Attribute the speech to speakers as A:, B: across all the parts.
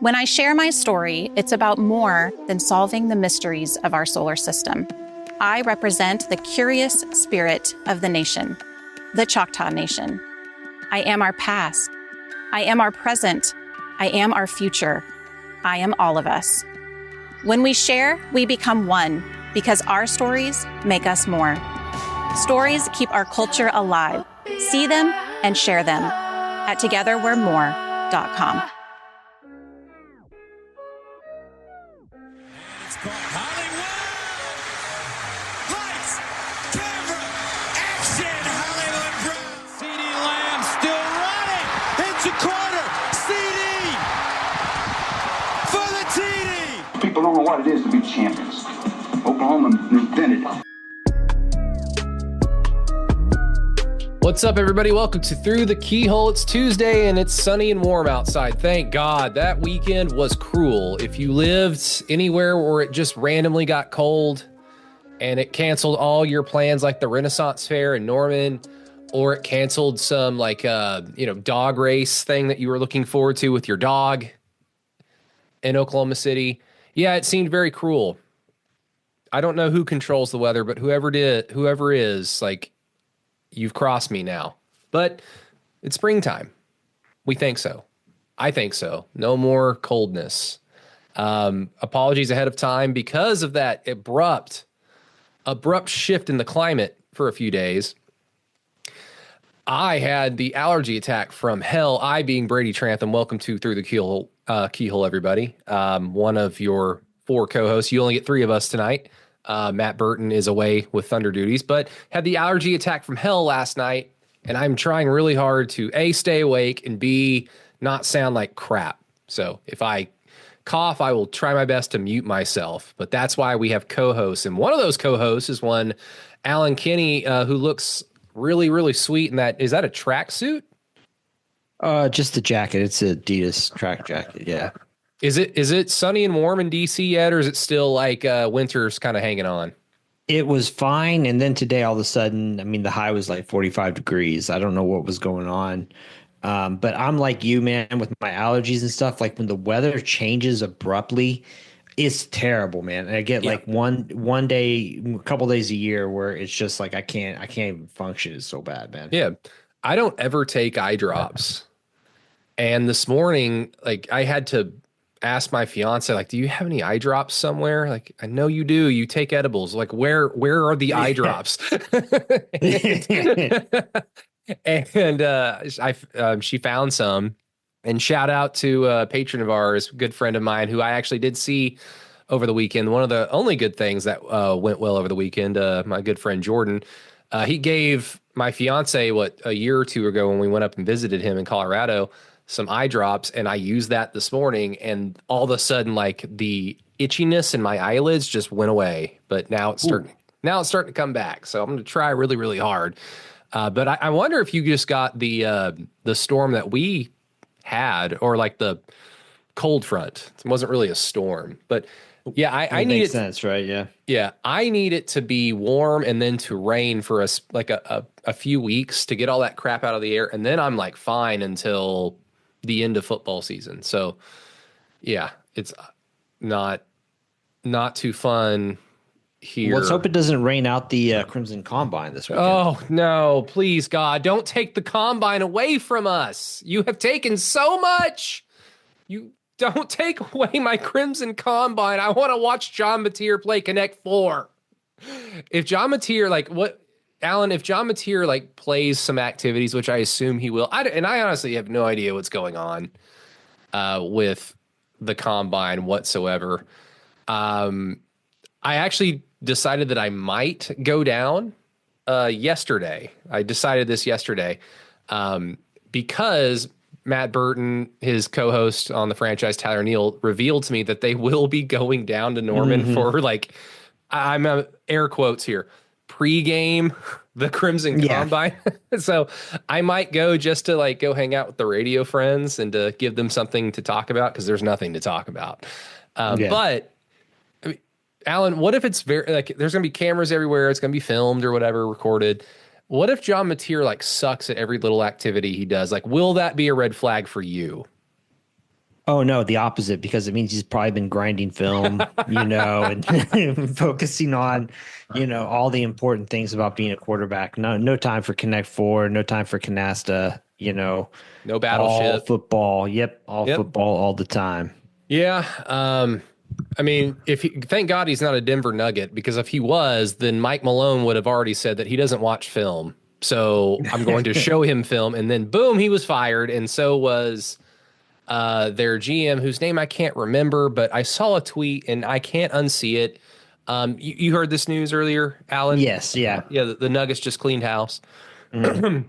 A: When I share my story, it's about more than solving the mysteries of our solar system. I represent the curious spirit of the nation, the Choctaw Nation. I am our past. I am our present. I am our future. I am all of us. When we share, we become one because our stories make us more. Stories keep our culture alive. See them and share them at togetherwe'remore.com.
B: It's called Hollywood. Lights, camera, action. Hollywood Brown. CD Lamb still running. It's a corner. CD for the TD.
C: People don't know what it is to be champions. Oklahoma invented it.
D: What's up, everybody? Welcome to Through the Keyhole. It's Tuesday and it's sunny and warm outside. Thank God. That weekend was cruel. If you lived anywhere where it just randomly got cold and it canceled all your plans, like the Renaissance Fair in Norman, or it canceled some dog race thing that you were looking forward to with your dog in Oklahoma City. Yeah, it seemed very cruel. I don't know who controls the weather, but whoever is, you've crossed me now. But it's springtime. We think so. I think so. No more coldness. Apologies ahead of time because of that abrupt shift in the climate for a few days. I had the allergy attack from hell. I being Brady Trantham. Welcome to Through the Keyhole, everybody. One of your 4 co-hosts. You only get 3 of us tonight. Matt Burton is away with Thunder duties, but had the allergy attack from hell last night, and I'm trying really hard to A, stay awake, and B, not sound like crap. So if I cough, I will try my best to mute myself, but that's why we have co-hosts, and one of those co-hosts is one Alan Kinney, who looks really, really sweet in that. Is that a tracksuit?
E: Just the jacket. It's a Adidas track jacket, yeah.
D: Is it sunny and warm in DC yet, or is it still like winter's kind of hanging on?
E: It was fine, and then today all of a sudden, the high was like 45 degrees. I don't know what was going on, but I'm like you, man, with my allergies and stuff. Like when the weather changes abruptly, it's terrible, man. And I get like one day, a couple days a year where it's just like I can't even function. It's so bad, man.
D: Yeah, I don't ever take eye drops, and this morning, I had to ask my fiance, do you have any eye drops somewhere? I know you do. You take edibles. Where are the eye drops? And she found some. And shout out to a patron of ours, good friend of mine, who I actually did see over the weekend. One of the only good things that went well over the weekend, my good friend Jordan, he gave my fiance, a year or 2 ago when we went up and visited him in Colorado, some eye drops, and I used that this morning, and all of a sudden, the itchiness in my eyelids just went away. But now it's starting to come back. So I'm going to try really, really hard. But I wonder if you just got the storm that we had, or the cold front. It wasn't really a storm, but yeah, I need it.
E: Sense, right? Yeah,
D: yeah. I need it to be warm and then to rain for a few weeks to get all that crap out of the air, and then I'm fine until the end of football season. So yeah, it's not too fun here.
E: Let's hope it doesn't rain out the Crimson Combine this weekend.
D: Oh no, please God, don't take the Combine away from us. You have taken so much. You don't take away my Crimson Combine. I want to watch John Mateer play Connect 4. If John Mateer, Alan, if John Mateer plays some activities, which I assume he will, I honestly have no idea what's going on with the Combine whatsoever. I actually decided that I might go down yesterday. I decided this yesterday because Matt Burton, his co-host on the franchise, Tyler Neal, revealed to me that they will be going down to Norman for I'm air quotes here, pregame the Crimson Combine. So I might go just to go hang out with the radio friends and to give them something to talk about, because there's nothing to talk about. But Alan, what if it's very there's gonna be cameras everywhere, it's gonna be filmed or whatever, recorded. What if John Mateer sucks at every little activity he does? Will that be a red flag for you?
E: Oh no, the opposite, because it means he's probably been grinding film, and focusing on, all the important things about being a quarterback. No time for Connect Four, no time for canasta,
D: No
E: all
D: battleship.
E: football. Yep, all
D: Yep.
E: football all the time.
D: Yeah. I mean, thank God he's not a Denver Nugget, because if he was, then Mike Malone would have already said that he doesn't watch film. So I'm going to show him film, and then boom, he was fired, and so was their GM, whose name I can't remember, but I saw a tweet and I can't unsee it. You heard this news earlier, Alan?
E: Yes, yeah.
D: Yeah, the Nuggets just cleaned house.
E: Mhm.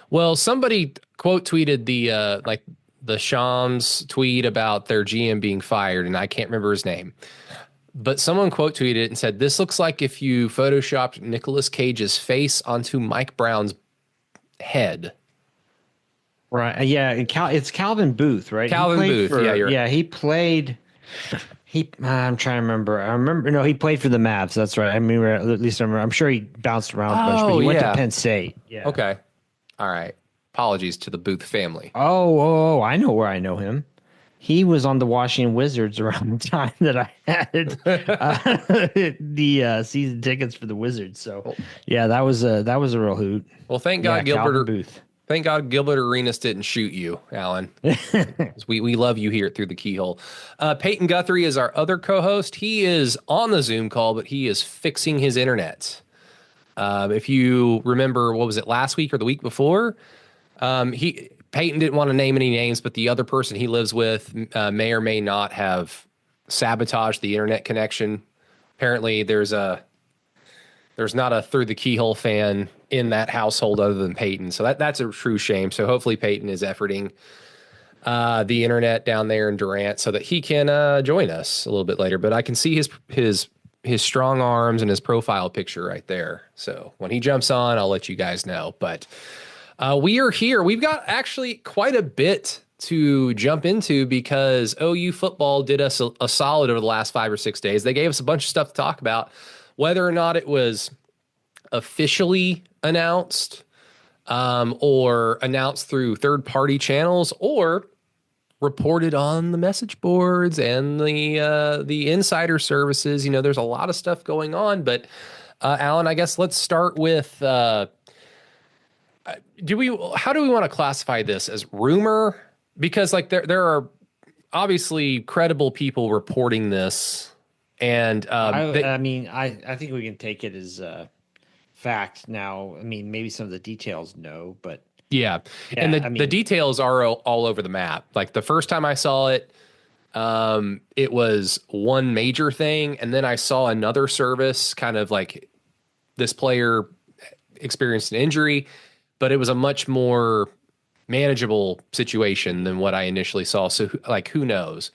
D: Well, somebody quote tweeted the Shams tweet about their GM being fired, and I can't remember his name. But someone quote tweeted it and said, "This looks like if you photoshopped Nicolas Cage's face onto Mike Brown's head."
E: Right. Yeah. And it's Calvin Booth, right?
D: Calvin Booth. Yeah,
E: he played. I'm trying to remember. I remember. No, he played for the Mavs. That's right. I mean, at least I remember. I'm sure he bounced around a bunch, but he went to Penn State. Yeah.
D: Okay. All right. Apologies to the Booth family.
E: Oh, I know where I know him. He was on the Washington Wizards around the time that I had the season tickets for the Wizards. So, yeah, that was a real hoot.
D: Well, thank God
E: Calvin Booth.
D: Thank God Gilbert Arenas didn't shoot you, Alan. we love you here Through the Keyhole. Peyton Guthrie is our other co-host. He is on the Zoom call, but he is fixing his internet. If you remember, what was it, last week or the week before? Peyton didn't want to name any names, but the other person he lives with may or may not have sabotaged the internet connection. Apparently, there's not a Through the Keyhole fan in that household other than Peyton. So that's a true shame. So hopefully Peyton is efforting the internet down there in Durant so that he can join us a little bit later. But I can see his strong arms and his profile picture right there. So when he jumps on, I'll let you guys know. But we are here. We've got actually quite a bit to jump into because OU football did us a solid over the last 5 or 6 days. They gave us a bunch of stuff to talk about, whether or not it was officially announced or announced through third-party channels or reported on the message boards and the insider services. There's a lot of stuff going on. But Alan, I guess let's start with how do we want to classify this? As rumor? Because there are obviously credible people reporting this. And
E: I think we can take it as fact now. I mean, maybe some of the details, no, but
D: yeah. And the details are all over the map. Like the first time I saw it, it was one major thing, and then I saw another service kind of like this player experienced an injury, but it was a much more manageable situation than what I initially saw. So who knows?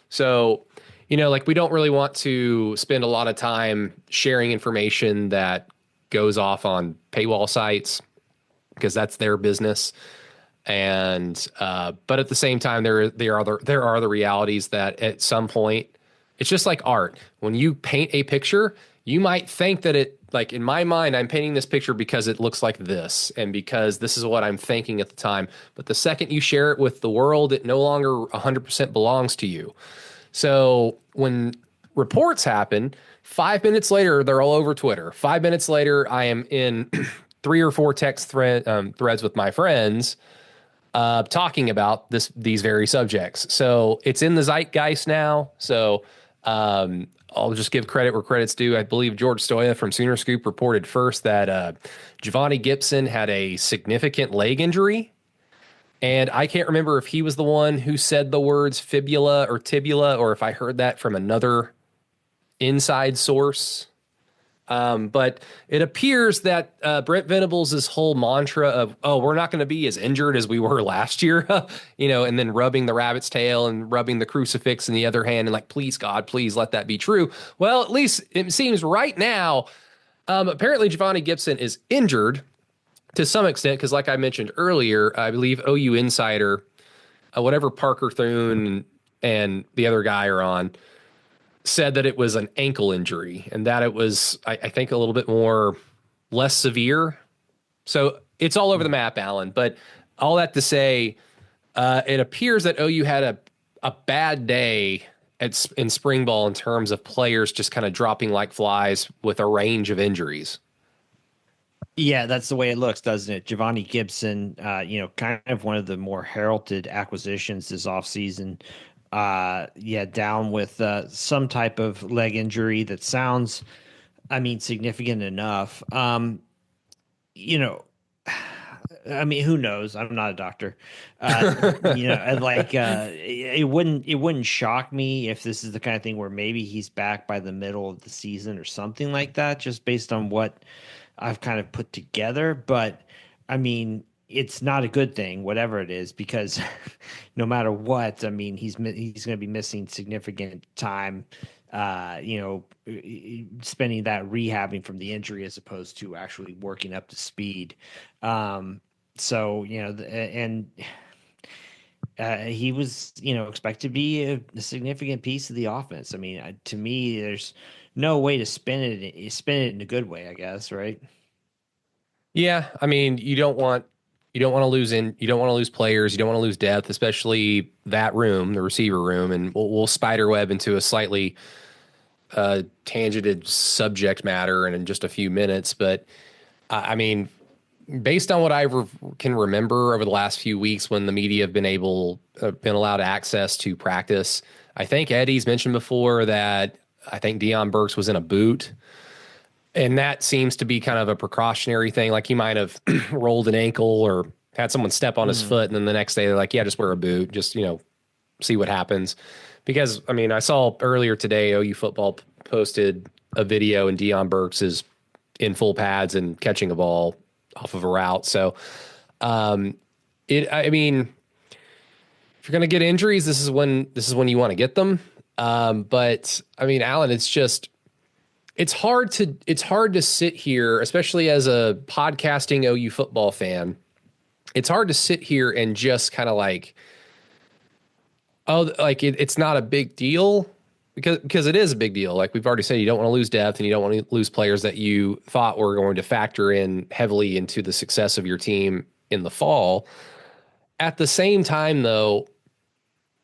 D: So we don't really want to spend a lot of time sharing information that goes off on paywall sites because that's their business. And but at the same time, there are the realities that at some point, it's just like art. When you paint a picture, you might think that it, like in my mind, I'm painting this picture because it looks like this and because this is what I'm thinking at the time. But the second you share it with the world, it no longer 100% belongs to you. So when reports happen, 5 minutes later, they're all over Twitter. 5 minutes later, I am in 3 or 4 text threads with my friends talking about these very subjects. So it's in the zeitgeist now. So I'll just give credit where credit's due. I believe George Stoya from Sooner Scoop reported first that Javonnie Gibson had a significant leg injury. And I can't remember if he was the one who said the words fibula or tibula, or if I heard that from another inside source. But it appears that Brent Venables' whole mantra of, we're not going to be as injured as we were last year, and then rubbing the rabbit's tail and rubbing the crucifix in the other hand and like, please, God, please let that be true. Well, at least it seems right now, apparently Javonnie Gibson is injured to some extent, because like I mentioned earlier, I believe OU Insider, whatever Parker Thune and the other guy are on, said that it was an ankle injury and that it was, I think, a little bit less severe. So it's all over the map, Alan. But all that to say, It appears that OU had a bad day in spring ball in terms of players just kind of dropping like flies with a range of injuries.
E: Yeah, that's the way it looks, doesn't it? Javonnie Gibson, kind of one of the more heralded acquisitions this offseason. Yeah, down with some type of leg injury that sounds, I mean, significant enough. You know, I mean, who knows? I'm not a doctor. And like it wouldn't shock me if this is the kind of thing where maybe he's back by the middle of the season or something like that, just based on what I've kind of put together. But I mean, it's not a good thing, whatever it is, because no matter what, I mean, he's going to be missing significant time. Spending that rehabbing from the injury as opposed to actually working up to speed. So and he was expected to be a significant piece of the offense. I mean, to me, there's no way to spin it in a good way, I guess, right?
D: Yeah, I mean, you don't want to lose players, you don't want to lose depth, especially that room, the receiver room, and we'll spiderweb into a slightly tangented subject matter in just a few minutes. But I mean, based on what I can remember over the last few weeks when the media have been allowed access to practice, I think Eddie's mentioned before that I think Deion Burks was in a boot. And that seems to be kind of a precautionary thing. Like he might have rolled an ankle or had someone step on his foot. And then the next day they're like, yeah, just wear a boot. Just, see what happens. Because, I mean, I saw earlier today, OU football posted a video and Deion Burks is in full pads and catching a ball off of a route. So, I mean, if you're going to get injuries, this is when you want to get them. But I mean, Alan, it's hard to sit here, especially as a podcasting OU football fan. It's hard to sit here and just kind of like, it's not a big deal because it is a big deal. Like we've already said, you don't want to lose depth and you don't want to lose players that you thought were going to factor in heavily into the success of your team in the fall. At the same time, though,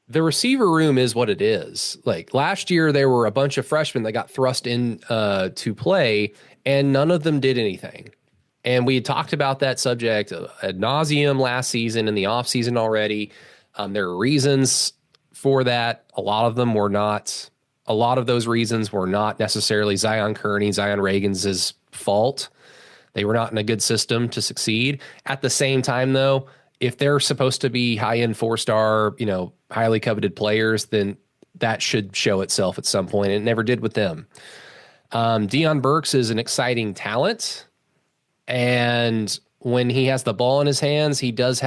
D: the receiver room is what it is. Like last year, there were a bunch of freshmen that got thrust in to play, and none of them did anything. And we had talked about that subject ad nauseum last season and the offseason already. There are reasons for that. A lot of those reasons were not necessarily Zion Kearney, Zion Reagan's fault. They were not in a good system to succeed. At the same time, though, if they're supposed to be high-end four-star, highly coveted players, then that should show itself at some point. It never did with them. Deion Burks is an exciting talent, and when he has the ball in his hands, he does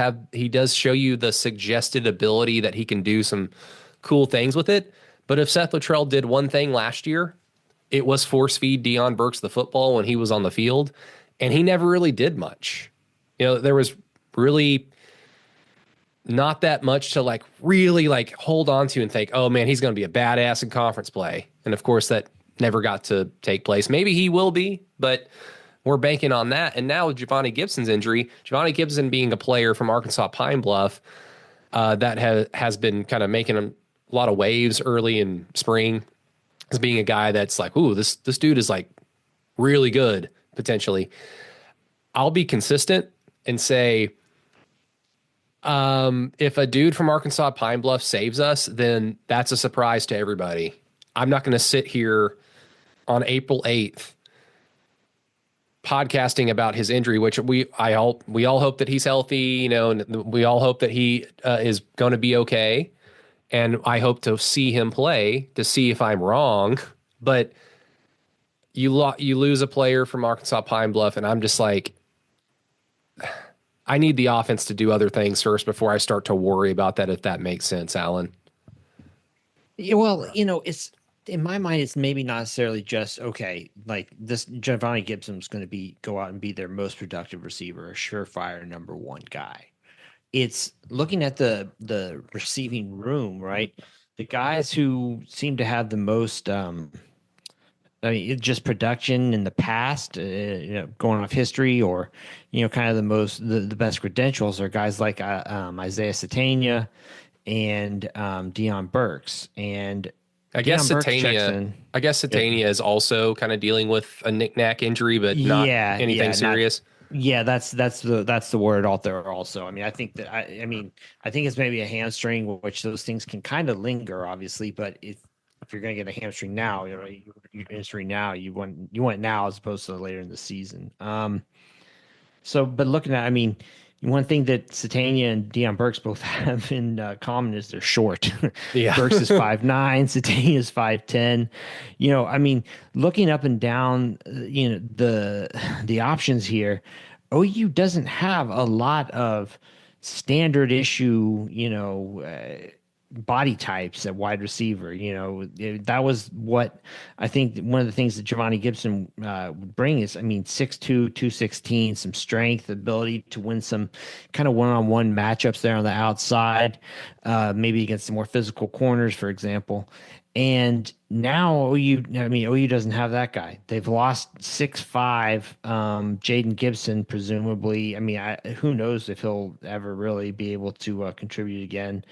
D: show you the suggested ability that he can do some cool things with it. But if Seth Luttrell did one thing last year, it was force feed Deion Burks the football when he was on the field, and he never really did much. There was really not that much to really hold on to and think, oh man, he's going to be a badass in conference play. And of course that never got to take place. Maybe he will be, but we're banking on that. And now with Javonnie Gibson's injury, Javonnie Gibson being a player from Arkansas Pine Bluff that has been kind of making a lot of waves early in spring as being a guy that's like, ooh, this dude is like really good potentially. I'll be consistent and say, if a dude from Arkansas Pine Bluff saves us, then that's a surprise to everybody. I'm not going to sit here on April 8th podcasting about his injury, which we all hope that he's healthy, and we all hope that he is going to be okay. And I hope to see him play to see if I'm wrong. But you lose a player from Arkansas Pine Bluff, and I'm just like, I need the offense to do other things first before I start to worry about that, if that makes sense, Alan.
E: Yeah, well, it's in my mind, it's maybe not necessarily just okay. Like this, Javonnie Gibson is going to go out and be their most productive receiver, a surefire number one guy. It's looking at the receiving room, right? The guys who seem to have the most I mean, just production in the past, going off history, or kind of the best credentials are guys like Isaiah Satania and Dion Burks, and
D: I guess
E: Dion Burks checks
D: Satania.
E: in.
D: I guess
E: Yep.
D: Satania is also kind of dealing with a knick-knack injury, but not
E: Yeah,
D: anything
E: yeah, not
D: serious.
E: yeah. That's the word out there. Also, I mean, I think that I think it's maybe a hamstring, which those things can kind of linger, obviously. But if you're going to get a hamstring now, you're hamstring now. You want it now as opposed to later in the season. So, but looking at, I mean, one thing that Satania and Deion Burks both have in common is they're short.
D: Yeah.
E: Burks is 5'9", Satania is 5'10". I mean, looking up and down, the options here, OU doesn't have a lot of standard issue, body types at wide receiver. That was what I think one of the things that Javonnie Gibson would bring is, I mean, 6'2", 216, some strength, ability to win some kind of one-on-one matchups there on the outside, maybe against some more physical corners, for example. And now OU doesn't have that guy. They've lost 6'5", Jaden Gibson, presumably. I mean, who knows if he'll ever really be able to contribute again.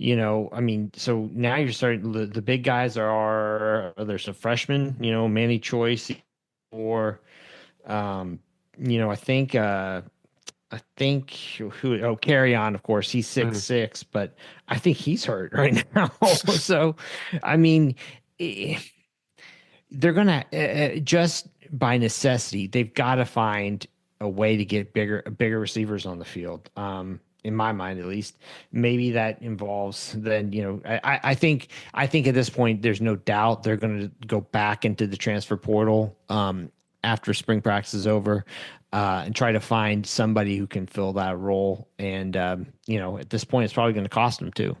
E: I mean, so now you're starting, the big guys there's a freshman, Manny Choice, or, I think Carry On, of course, he's 6'6", but I think he's hurt right now. So, I mean, they're going to, just by necessity, they've got to find a way to get bigger receivers on the field. In my mind, at least. Maybe that involves then, I think at this point, there's no doubt they're going to go back into the transfer portal after spring practice is over, and try to find somebody who can fill that role. And, at this point, it's probably going to cost them too.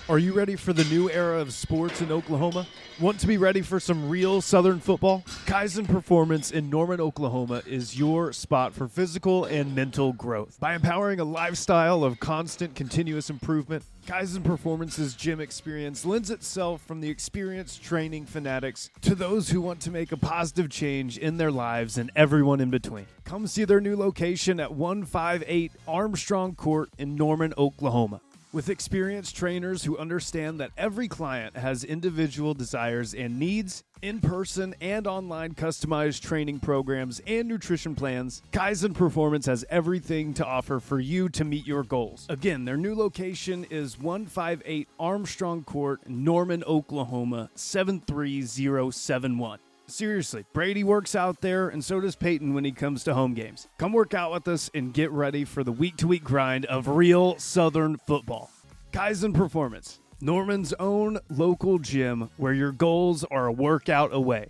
F: Are you ready for the new era of sports in Oklahoma? Want to be ready for some real Southern football? Kaizen Performance in Norman, Oklahoma is your spot for physical and mental growth. By empowering a lifestyle of constant, continuous improvement, Kaizen Performance's gym experience lends itself from the experienced training fanatics to those who want to make a positive change in their lives and everyone in between. Come see their new location at 158 Armstrong Court in Norman, Oklahoma. With experienced trainers who understand that every client has individual desires and needs, in-person and online customized training programs and nutrition plans, Kaizen Performance has everything to offer for you to meet your goals. Again, their new location is 158 Armstrong Court, Norman, Oklahoma, 73071. Seriously, Brady works out there, and so does Payton when he comes to home games. Come work out with us and get ready for the week-to-week grind of real Southern football. Kaizen Performance, Norman's own local gym where your goals are a workout away.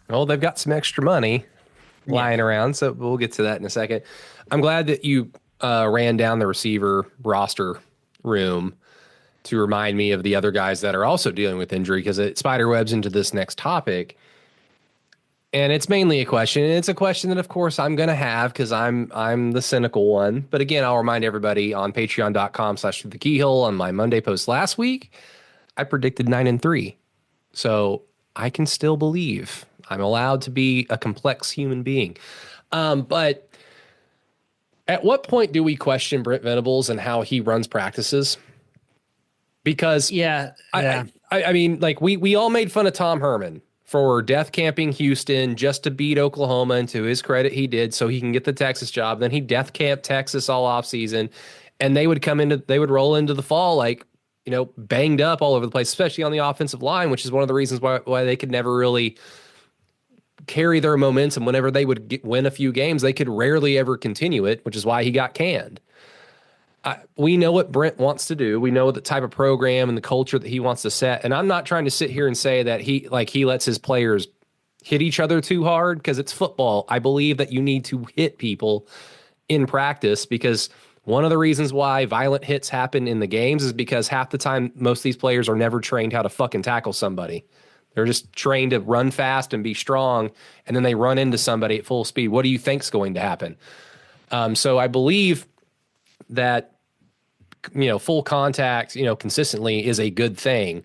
D: Well, they've got some extra money lying around, so we'll get to that in a second. I'm glad that you ran down the receiver roster room to remind me of the other guys that are also dealing with injury, because it spiderwebs into this next topic. And it's mainly a question. And it's a question that, of course, I'm going to have because I'm the cynical one. But again, I'll remind everybody on patreon.com/thekeyhole on my Monday post last week, I predicted 9-3. So I can still believe. I'm allowed to be a complex human being. But at what point do we question Brent Venables and how he runs practices? Because I mean, like we all made fun of Tom Herman for death camping Houston just to beat Oklahoma, and to his credit, he did, so he can get the Texas job. Then he death camped Texas all offseason, and they would roll into the fall like, banged up all over the place, especially on the offensive line, which is one of the reasons why they could never really carry their momentum. Whenever they would win a few games, they could rarely ever continue it, which is why he got canned. We know what Brent wants to do. We know the type of program and the culture that he wants to set. And I'm not trying to sit here and say that he lets his players hit each other too hard, because it's football. I believe that you need to hit people in practice, because one of the reasons why violent hits happen in the games is because half the time most of these players are never trained how to fucking tackle somebody. They're just trained to run fast and be strong, and then they run into somebody at full speed. What do you think's going to happen? So I believe that full contact, consistently is a good thing.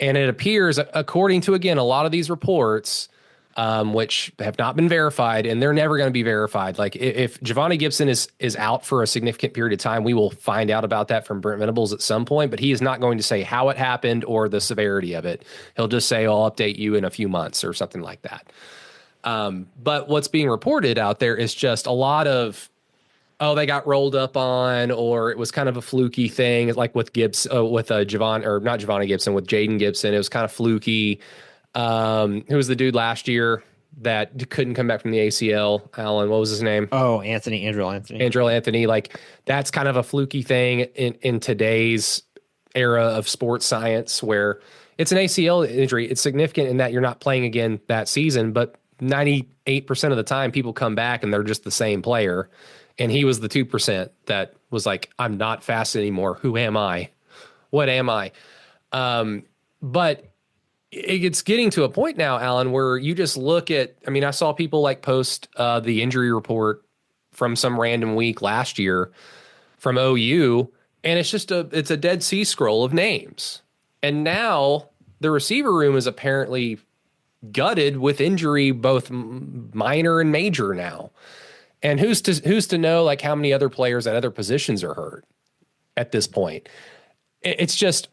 D: And it appears, according to, again, a lot of these reports, which have not been verified, and they're never going to be verified. Like if Javonnie Gibson is out for a significant period of time, we will find out about that from Brent Venables at some point, but he is not going to say how it happened or the severity of it. He'll just say, I'll update you in a few months or something like that. But what's being reported out there is just a lot of, oh, they got rolled up on, or it was kind of a fluky thing, like with Gibbs, with not Javonnie Gibson, with Jaden Gibson. It was kind of fluky. Who was the dude last year that couldn't come back from the ACL? Allen, what was his name?
E: Oh, Andrew Anthony.
D: Like, that's kind of a fluky thing in today's era of sports science, where it's an ACL injury. It's significant in that you're not playing again that season, but 98% of the time people come back and they're just the same player. And he was the 2% that was like, I'm not fast anymore. Who am I? What am I? But it's getting to a point now, Alan, where you just look at, I mean, I saw people like post the injury report from some random week last year from OU, and it's just it's a Dead Sea Scroll of names. And now the receiver room is apparently gutted with injury, both minor and major now. And who's to know like how many other players at other positions are hurt at this point? It's just,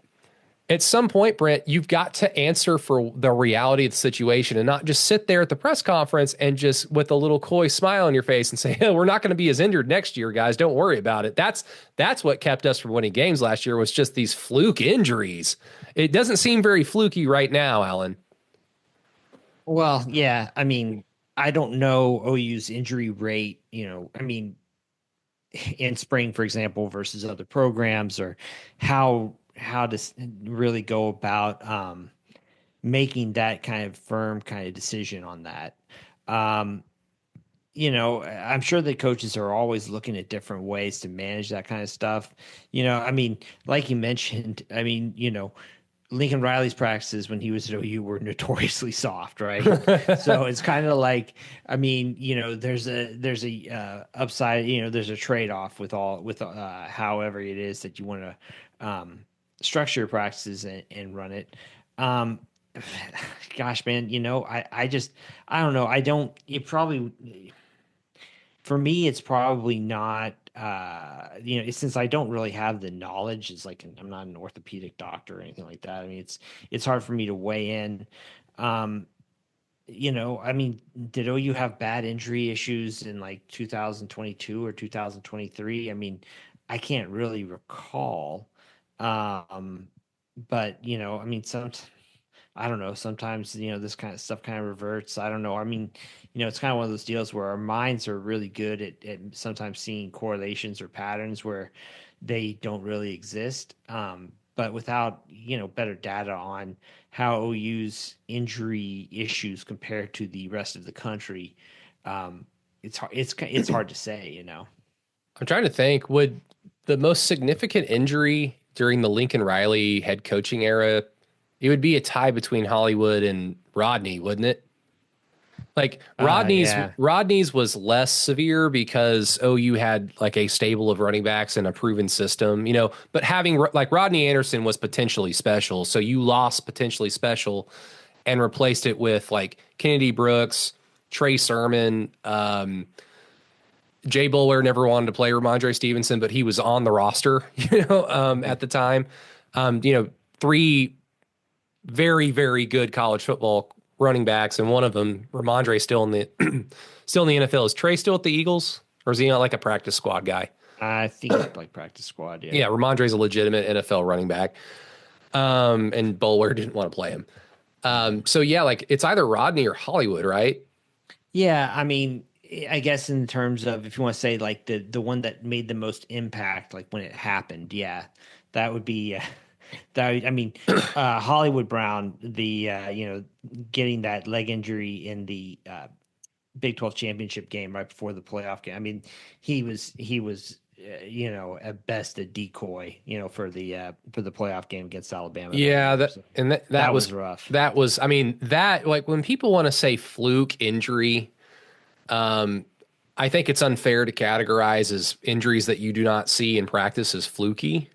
D: at some point, Brent, you've got to answer for the reality of the situation and not just sit there at the press conference and just with a little coy smile on your face and say, hey, we're not going to be as injured next year, guys. Don't worry about it. That's what kept us from winning games last year, was just these fluke injuries. It doesn't seem very fluky right now, Alan.
E: Well, yeah. I mean, I don't know OU's injury rate, I mean, in spring, for example, versus other programs, or how to really go about making that kind of firm kind of decision on that. I'm sure the coaches are always looking at different ways to manage that kind of stuff. I mean, like you mentioned, I mean, Lincoln Riley's practices when he was at OU were notoriously soft, right? So it's kind of like, I mean, there's a upside, there's a trade-off with however it is that you want to structure your practices and run it. Gosh, man, I don't know. For me, it's probably not, since I don't really have the knowledge, it's like, I'm not an orthopedic doctor or anything like that. I mean, it's hard for me to weigh in. I mean, did OU have bad injury issues in like 2022 or 2023? I mean, I can't really recall. But, I mean, I don't know. Sometimes, this kind of stuff kind of reverts. I don't know. I mean, it's kind of one of those deals where our minds are really good at sometimes seeing correlations or patterns where they don't really exist. But without, better data on how OU's injury issues compare to the rest of the country, it's hard to say,
D: I'm trying to think, would the most significant injury during the Lincoln Riley head coaching era, it would be a tie between Hollywood and Rodney, wouldn't it? Like Rodney's was less severe because OU had like a stable of running backs and a proven system, but having like Rodney Anderson was potentially special. So you lost potentially special and replaced it with like Kennedy Brooks, Trey Sermon, Jay Boulware never wanted to play Ramondre Stevenson, but he was on the roster, at the time. Three very, very good college football running backs, and one of them, Ramondre, still in the NFL. Is Trey still at the Eagles, or is he not like a practice squad guy?
E: I think he's like practice squad. Yeah.
D: Yeah. Ramondre's a legitimate NFL running back. And Boulware didn't want to play him. So yeah, like it's either Rodney or Hollywood, right?
E: Yeah. I mean, I guess in terms of, if you want to say like the one that made the most impact, like when it happened, yeah, that would be, Hollywood Brown, getting that leg injury in the Big 12 championship game right before the playoff game. I mean, he was at best a decoy, for the playoff game against Alabama.
D: Yeah, that was
E: rough.
D: That was, I mean, that, like, when people want to say fluke injury, I think it's unfair to categorize as injuries that you do not see in practice as fluky,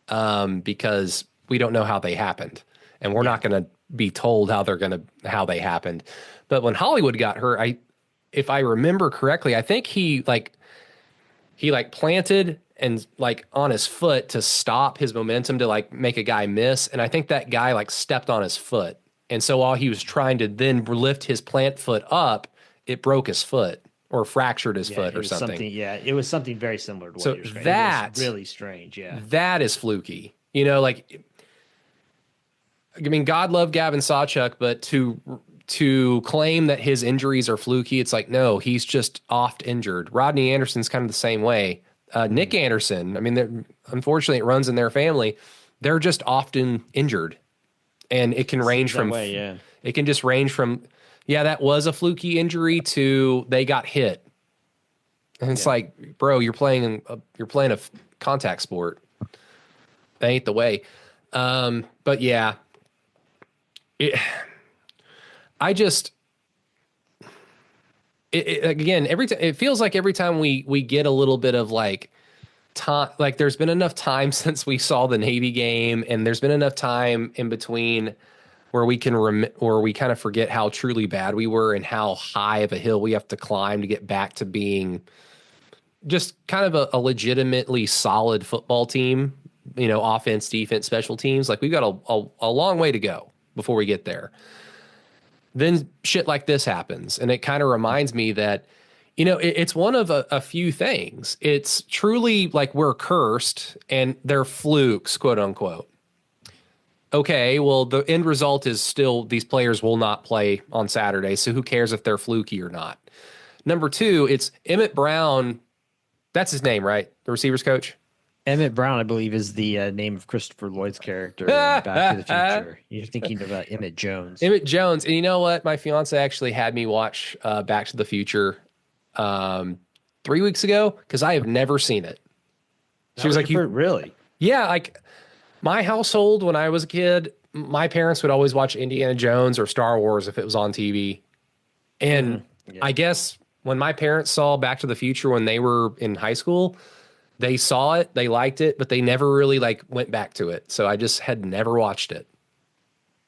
D: because we don't know how they happened. and we're not going to be told how they happened. But when Hollywood got hurt, if I remember correctly, I think he planted and like on his foot to stop his momentum to like make a guy miss. And I think that guy like stepped on his foot. And so while he was trying to then lift his plant foot up, it broke his foot or fractured his foot or something.
E: It was something very similar to what
D: so
E: you're saying.
D: that
E: it was really strange. Yeah.
D: That is fluky. You know, like, I mean, God love Gavin Sawchuk, but to claim that his injuries are fluky, it's like, no, he's just oft injured. Rodney Anderson's kind of the same way. Nick Anderson, I mean, unfortunately, it runs in their family. They're just often injured, and it can range from it can just range from that was a fluky injury to they got hit, and it's like, bro, you're playing a contact sport. That ain't the way. But yeah, again, every time it feels like every time we get a little bit of like time, like there's been enough time since we saw the Navy game, and there's been enough time in between where we can or we kind of forget how truly bad we were and how high of a hill we have to climb to get back to being just kind of a legitimately solid football team. You know, offense, defense, special teams. Like, we've got a long way to go before we get there. Then shit like this happens. And it kind of reminds me that, you know, it's one of a few things. It's truly like we're cursed and they're flukes, quote unquote. Okay, well, the end result is still these players will not play on Saturday. So who cares if they're fluky or not? Number two, it's Emmett Brown. That's his name, right? The receivers coach?
E: Emmett Brown, I believe, is the name of Christopher Lloyd's character in Back to the Future. You're thinking about Emmett Jones.
D: Emmett Jones. And you know what? My fiance actually had me watch Back to the Future 3 weeks ago because I have never seen it. She was like,
E: really?
D: Yeah, like my household when I was a kid, my parents would always watch Indiana Jones or Star Wars if it was on TV. And I guess when my parents saw Back to the Future when they were in high school, they saw it, they liked it, but they never really like went back to it. So I just had never watched it.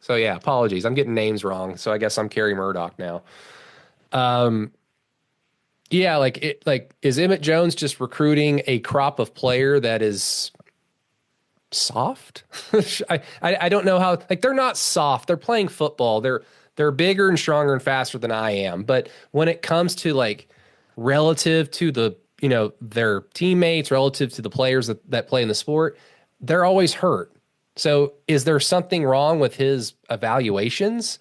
D: So yeah, apologies. I'm getting names wrong. So I guess I'm Kerry Murdoch now. Yeah, like is Emmett Jones just recruiting a crop of player that is soft? I don't know how, like, they're not soft. They're playing football. They're bigger and stronger and faster than I am. But when it comes to like relative to the, you know, their teammates, relative to the players that play in the sport, they're always hurt. So is there something wrong with his evaluations?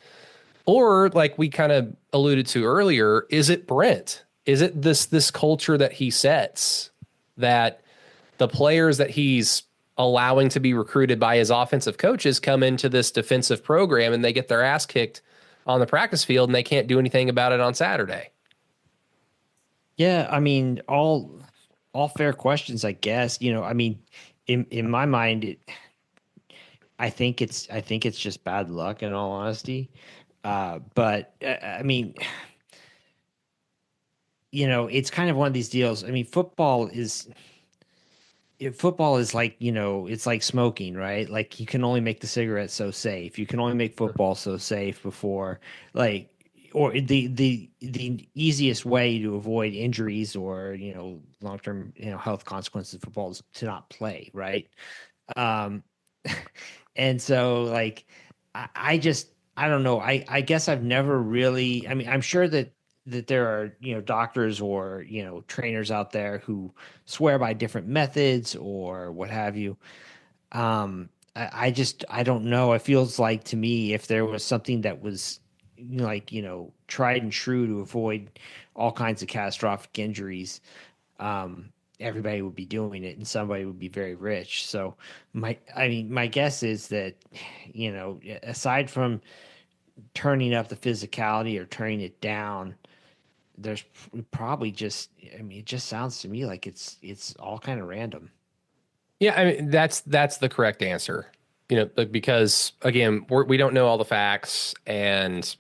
D: Or like we kind of alluded to earlier, is it Brent? Is it this culture that he sets that the players that he's allowing to be recruited by his offensive coaches come into this defensive program and they get their ass kicked on the practice field and they can't do anything about it on Saturday?
E: Yeah, I mean, all fair questions, I guess. You know, I mean, in my mind, I think it's just bad luck, in all honesty. But I mean, you know, it's kind of one of these deals. I mean, football is like, you know, it's like smoking, right? Like, you can only make the cigarette so safe. You can only make football so safe before, like, or the easiest way to avoid injuries or, you know, long-term, you know, health consequences of football is to not play, right? And so, like, I don't know. I guess I've never really, I mean, I'm sure that there are, you know, doctors or, you know, trainers out there who swear by different methods or what have you. I don't know. It feels like to me, if there was something that was, like, you know, tried and true to avoid all kinds of catastrophic injuries, everybody would be doing it and somebody would be very rich. So my guess is that, you know, aside from turning up the physicality or turning it down, there's probably just, I mean, it just sounds to me like it's all kind of random.
D: Yeah, I mean, that's the correct answer. You know, because again, we don't know all the facts, and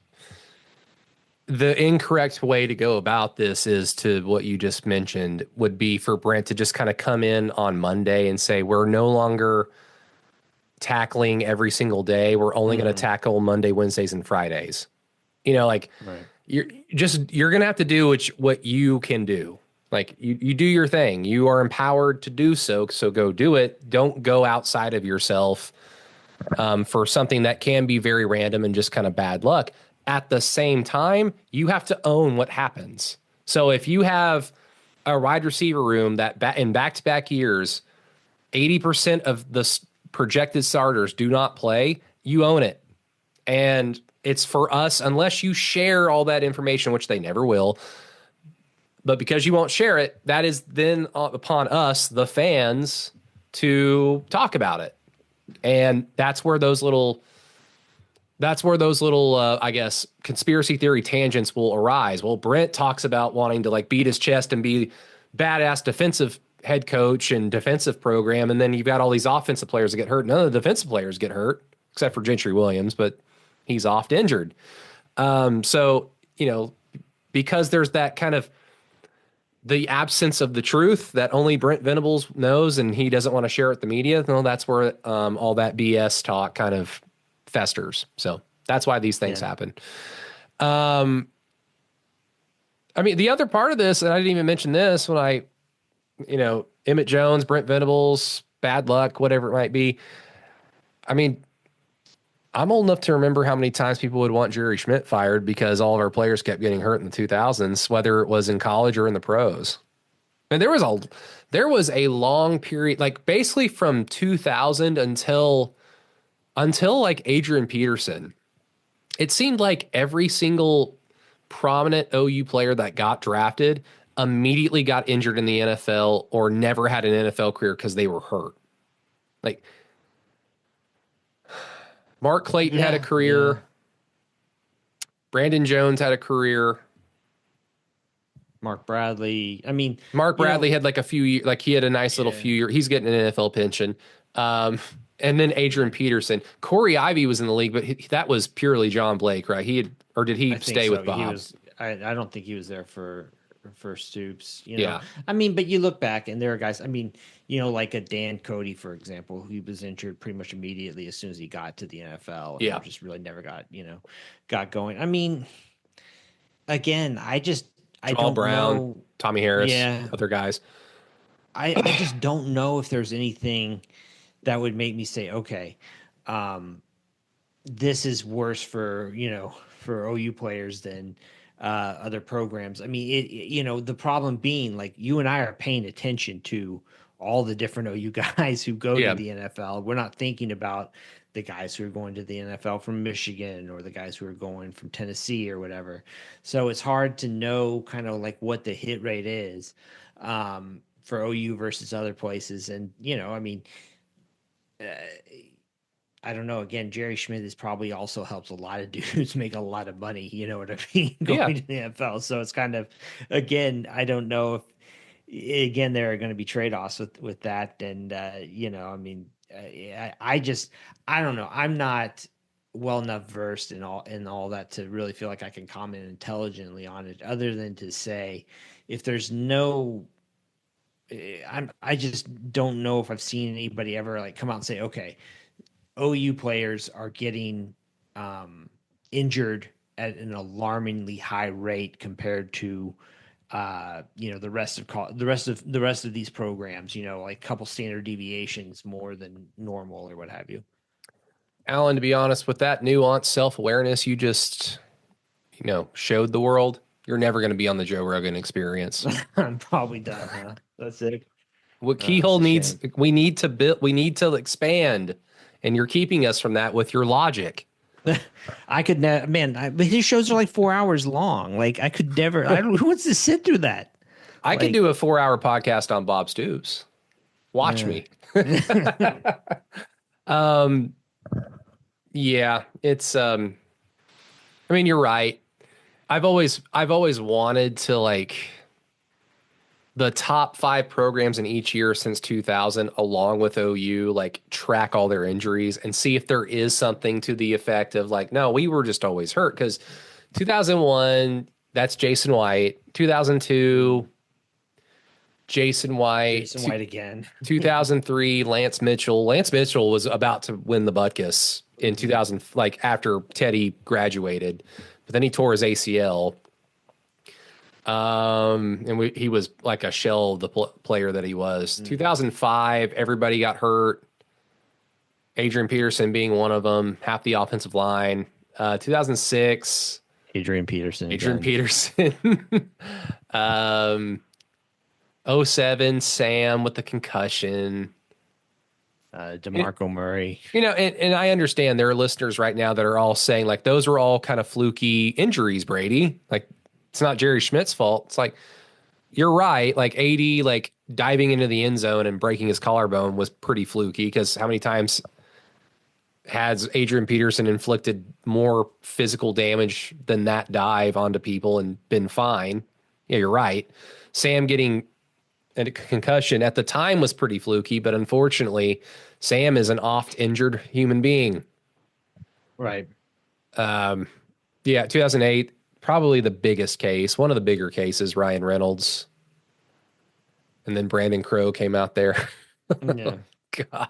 D: the incorrect way to go about this is to what you just mentioned would be for Brent to just kind of come in on Monday and say, we're no longer tackling every single day. We're only going to tackle Monday, Wednesdays, and Fridays. You know, like you're going to have to do what you can do. Like you do your thing. You are empowered to do so. So go do it. Don't go outside of yourself for something that can be very random and just kind of bad luck. At the same time, you have to own what happens. So if you have a wide receiver room that in back-to-back years, 80% of the projected starters do not play, you own it. And it's for us, unless you share all that information, which they never will. But because you won't share it, that is then upon us, the fans, to talk about it. And that's where those little, I guess, conspiracy theory tangents will arise. Well, Brent talks about wanting to like beat his chest and be badass defensive head coach and defensive program. And then you've got all these offensive players that get hurt. None of the defensive players get hurt except for Gentry Williams, but he's oft injured. So, you know, because there's that kind of the absence of the truth that only Brent Venables knows and he doesn't want to share it with the media. No, that's where all that BS talk kind of festers. So that's why these things happen. I mean, the other part of this, and I didn't even mention this when Emmett Jones, Brent Venables, bad luck, whatever it might be. I mean, I'm old enough to remember how many times people would want Jerry Schmidt fired because all of our players kept getting hurt in the 2000s, whether it was in college or in the pros. And there was a long period, like basically from 2000 until like Adrian Peterson. It seemed like every single prominent OU player that got drafted immediately got injured in the NFL or never had an NFL career because they were hurt. Like Mark Clayton had a career. Yeah. Brandon Jones had a career.
E: Mark Bradley. I mean,
D: Mark Bradley had like a few years, like he had a nice little few years. He's getting an NFL pension. And then Adrian Peterson. Corey Ivy was in the league, but that was purely John Blake, right? Did he stay with Bob?
E: I don't think he was there for Stoops. You know? I mean, but you look back and there are guys, I mean, like a Dan Cody, for example, who was injured pretty much immediately as soon as he got to the NFL. And just really never got going. I mean, again,
D: Jamal Brown, Tommy Harris, other guys.
E: I just don't know if there's anything that would make me say, okay, this is worse for OU players than other programs. I mean, the problem being like you and I are paying attention to all the different OU guys who go to the NFL. We're not thinking about the guys who are going to the NFL from Michigan or the guys who are going from Tennessee or whatever. So it's hard to know kind of like what the hit rate is for OU versus other places. And, I mean, I don't know. Again, Jerry Schmidt has probably also helps a lot of dudes make a lot of money. You know what I mean? Going to the NFL. So it's kind of, again, I don't know if, again, there are going to be trade-offs with that. And, I mean, I don't know. I'm not well enough versed in all that to really feel like I can comment intelligently on it, other than to say if there's no, I just don't know if I've seen anybody ever like come out and say, okay, OU players are getting injured at an alarmingly high rate compared to the rest of these programs, like a couple standard deviations more than normal or what have you.
D: Alan, to be honest, with that nuanced self-awareness you just showed the world, you're never going to be on the Joe Rogan Experience.
E: I'm probably done, huh? That's it.
D: What Keyhole needs, we need to expand, and you're keeping us from that with your logic.
E: I could never, his shows are like 4 hours long. Like I could never, who wants to sit through that?
D: I could do a 4-hour podcast on Bob Stoops. Watch me. Yeah, it's, I mean, you're right. I've always wanted to like the top 5 programs in each year since 2000, along with OU, like track all their injuries and see if there is something to the effect of like, no, we were just always hurt. Because 2001, that's Jason White. 2002, Jason White.
E: Jason White again.
D: 2003, Lance Mitchell. Lance Mitchell was about to win the Butkus in 2000, like after Teddy graduated, but then he tore his ACL. And he was like a shell of the player that he was. 2005, everybody got hurt. Adrian Peterson being one of them, half the offensive line. 2006,
E: Adrian Peterson.
D: '07, Sam with the concussion.
E: DeMarco Murray.
D: And I understand there are listeners right now that are all saying like those were all kind of fluky injuries, Brady. Like it's not Jerry Schmidt's fault. It's like you're right. Like 80, like diving into the end zone and breaking his collarbone was pretty fluky because how many times has Adrian Peterson inflicted more physical damage than that dive onto people and been fine? Yeah, you're right. Sam getting a concussion at the time was pretty fluky, but unfortunately, Sam is an oft-injured human being.
E: Right.
D: Yeah, 2008, probably the biggest case, one of the bigger cases, Ryan Reynolds. And then Brandon Crowe came out there.
E: Yeah.
D: God.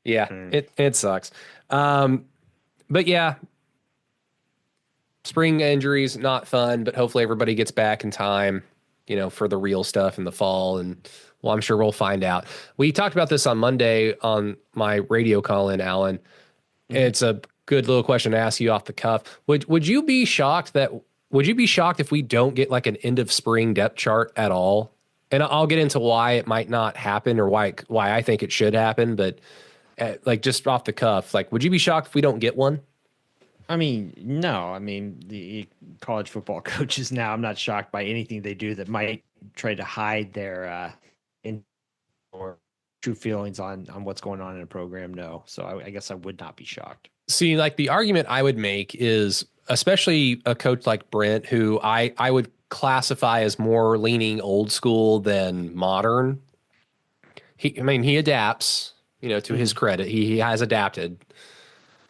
D: Yeah, it sucks. But yeah, spring injuries, not fun, but hopefully everybody gets back in time, for the real stuff in the fall. And well, I'm sure we'll find out. We talked about this on Monday on my radio call-in, Alan. It's a good little question to ask you off the cuff. Would you be shocked if we don't get like an end of spring depth chart at all? And I'll get into why it might not happen or why I think it should happen, but like just off the cuff, like, would you be shocked if we don't get one?
E: I mean, no. I mean, the college football coaches now, I'm not shocked by anything they do that might try to hide their or true feelings on what's going on in a program. No. So I guess I would not be shocked.
D: See, like the argument I would make is, especially a coach like Brent, who I would classify as more leaning old school than modern. He adapts. To his credit, he has adapted,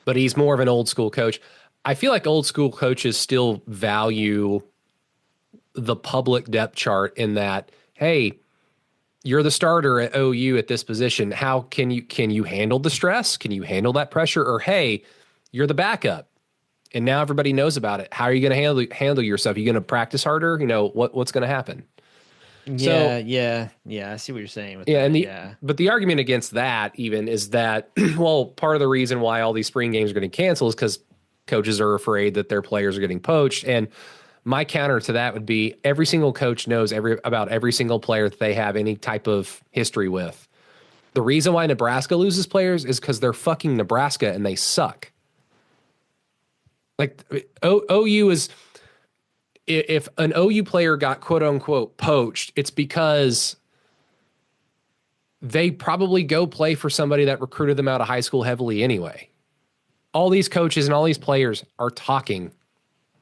D: but he's more of an old school coach. I feel like old school coaches still value the public depth chart in that, hey, you're the starter at OU at this position. How can you handle the stress? Can you handle that pressure? Or, hey, you're the backup and now everybody knows about it. How are you going to handle yourself? Are you going to practice harder? What's going to happen?
E: Yeah. I see what you're saying with that.
D: But the argument against that even is that, well, part of the reason why all these spring games are getting canceled is because coaches are afraid that their players are getting poached. And my counter to that would be every single coach knows about every single player that they have any type of history with. The reason why Nebraska loses players is because they're fucking Nebraska and they suck. Like OU is... If an OU player got quote unquote poached, it's because they probably go play for somebody that recruited them out of high school heavily anyway. All these coaches and all these players are talking.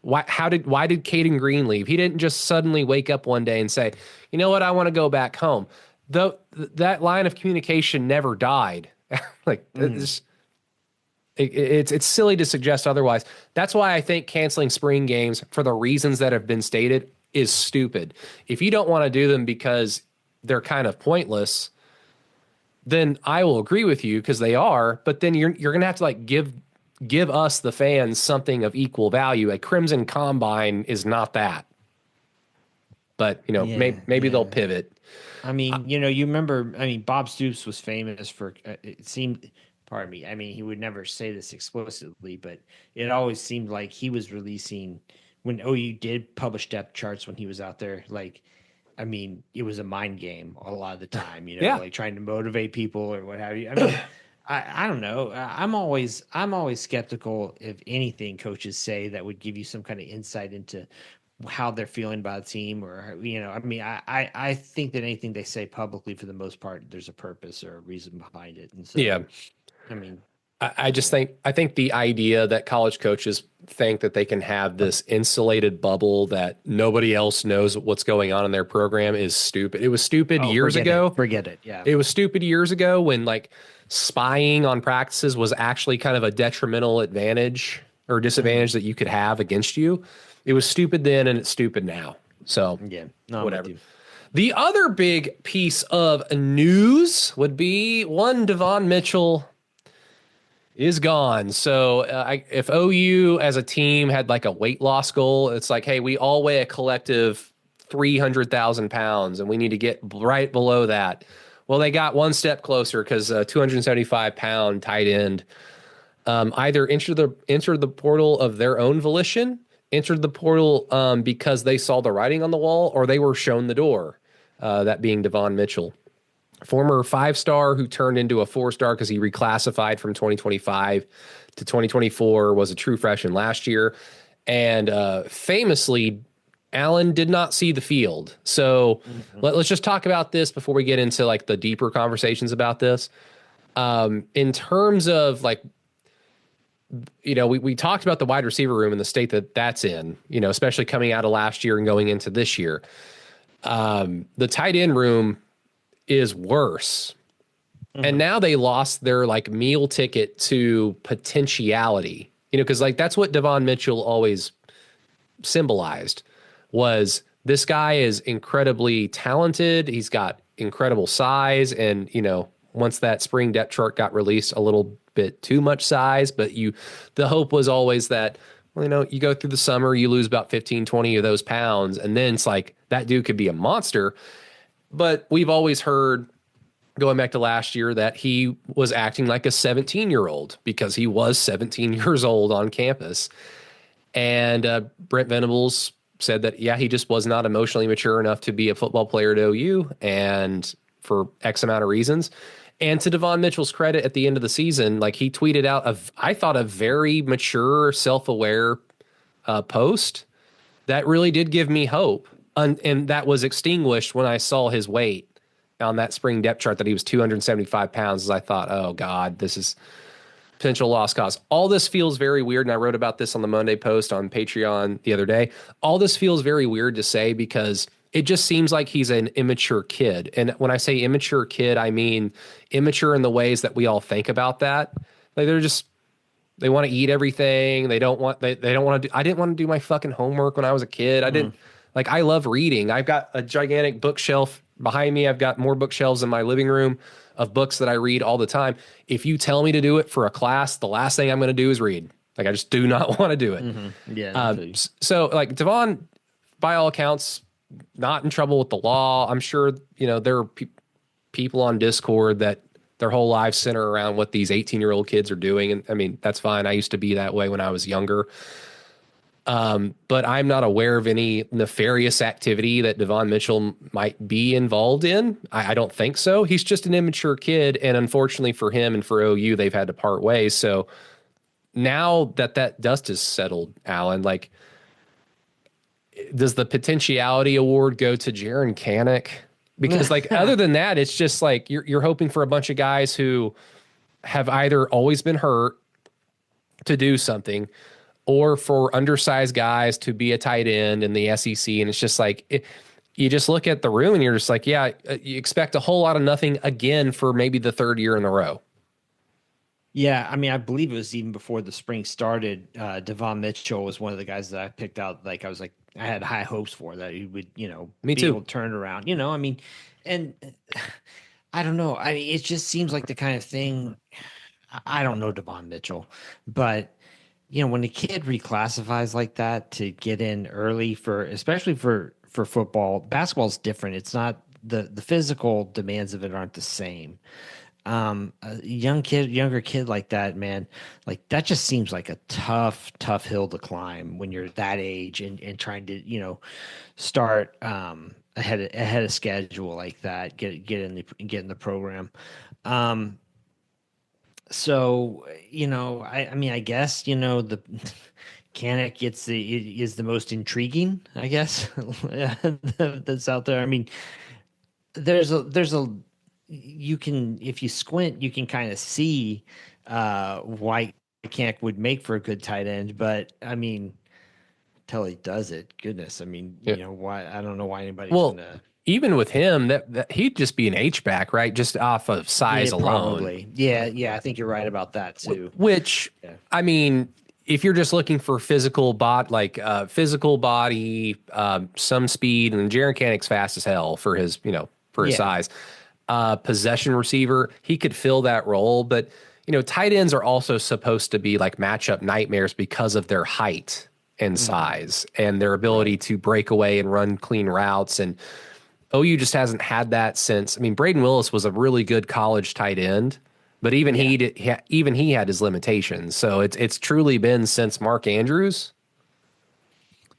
D: Why did Caden Green leave? He didn't just suddenly wake up one day and say, you know what, I want to go back home. That line of communication never died. It's silly to suggest otherwise. That's why I think canceling spring games for the reasons that have been stated is stupid. If you don't want to do them because they're kind of pointless, then I will agree with you because they are, but then you're going to have to like give us the fans something of equal value. A Crimson Combine is not that. But, maybe they'll pivot.
E: I mean, you remember, Bob Stoops was famous for it seemed pardon me. I mean, he would never say this explicitly, but it always seemed like he was releasing when OU did publish depth charts when he was out there. Like, I mean, it was a mind game a lot of the time, like trying to motivate people or what have you. I mean, I don't know. I'm always skeptical if anything coaches say that would give you some kind of insight into how they're feeling about a team or, I mean, I think that anything they say publicly for the most part, there's a purpose or a reason behind it. And so,
D: yeah.
E: I mean,
D: I think the idea that college coaches think that they can have this insulated bubble that nobody else knows what's going on in their program is stupid. It was stupid years ago.
E: Forget it. Yeah.
D: It was stupid years ago when like spying on practices was actually kind of a detrimental advantage or disadvantage that you could have against you. It was stupid then and it's stupid now. So
E: yeah, no,
D: whatever. The other big piece of news would be one, Davon Mitchell is gone. So if OU as a team had like a weight loss goal, it's like, hey, we all weigh a collective 300,000 pounds and we need to get right below that. Well, they got one step closer because a 275-pound tight end either entered the portal of their own volition, entered the portal because they saw the writing on the wall, or they were shown the door, that being Davon Mitchell. Former 5-star who turned into a 4-star because he reclassified from 2025 to 2024, was a true freshman last year. And famously, Allen did not see the field. So let's just talk about this before we get into like the deeper conversations about this. In terms of like, you know, we talked about the wide receiver room and the state that that's in, you know, especially coming out of last year and going into this year. The tight end room is worse. And now they lost their like meal ticket to potentiality, you know, because like that's what Davon Mitchell always symbolized, was this guy is incredibly talented. He's got incredible size. And, you know, once that spring depth chart got released, a little bit too much size, but the hope was always that, well, you know, you go through the summer, you lose about 15, 20 of those pounds. And then it's like that dude could be a monster. But we've always heard, going back to last year, that he was acting like a 17-year-old because he was 17 years old on campus. And Brent Venables said that, yeah, he just was not emotionally mature enough to be a football player at OU, and for X amount of reasons. And to Davon Mitchell's credit, at the end of the season, like he tweeted out, I thought, a very mature, self-aware post that really did give me hope. And that was extinguished when I saw his weight on that spring depth chart, that he was 275 pounds. As I thought, oh God, this is potential lost cause. All this feels very weird. And I wrote about this on the Monday Post on Patreon the other day. All this feels very weird to say because it just seems like he's an immature kid. And when I say immature kid, I mean immature in the ways that we all think about that. Like they want to eat everything. They don't want to do, I didn't want to do my fucking homework when I was a kid. I love reading. I've got a gigantic bookshelf behind me. I've got more bookshelves in my living room of books that I read all the time. If you tell me to do it for a class, the last thing I'm going to do is read. Like, I just do not want to do it.
E: Yeah.
D: So like Davon, by all accounts, not in trouble with the law. I'm sure, you know, there are people on Discord that their whole lives center around what these 18-year-old kids are doing. And I mean, that's fine. I used to be that way when I was younger. But I'm not aware of any nefarious activity that Davon Mitchell might be involved in. I don't think so. He's just an immature kid. And unfortunately for him and for OU, they've had to part ways. So now that dust is settled, Alan, like, does the potentiality award go to Jaron Kanak? Because like, other than that, it's just like, you're hoping for a bunch of guys who have either always been hurt to do something, or for undersized guys to be a tight end in the SEC. And it's just like, you just look at the room and you're just like, yeah, you expect a whole lot of nothing again for maybe the third year in a row.
E: Yeah, I mean, I believe it was even before the spring started. Davon Mitchell was one of the guys that I picked out. Like, I had high hopes for that he would, you know,
D: Me
E: be
D: too.
E: able to turn it around. You know, I mean, and I don't know. I mean, it just seems like the kind of thing. I don't know Davon Mitchell, but you know, when a kid reclassifies like that to get in early especially for football, basketball's different. It's not the physical demands of it aren't the same. A younger kid like that, man, like that just seems like a tough hill to climb when you're that age and trying to, you know, start ahead of schedule like that, get in the program. So, you know, I mean, I guess, you know, the Kanak is the most intriguing, I guess, that's out there. I mean, you can, if you squint, you can kind of see why Kanak would make for a good tight end, but I mean, till he does it, goodness, I mean, you know, why, I don't know why anybody's gonna.
D: Even with him, that he'd just be an H-back, right? Just off of size alone.
E: Probably. Yeah, I think you're right about that too.
D: Which, I mean, if you're just looking for physical body, some speed, and Jaren Kanic's fast as hell for his, for his size. Possession receiver, he could fill that role, but tight ends are also supposed to be like matchup nightmares because of their height and size and their ability to break away and run clean routes. And OU just hasn't had that since. I mean, Braden Willis was a really good college tight end, but even he had his limitations. So it's truly been since Mark Andrews.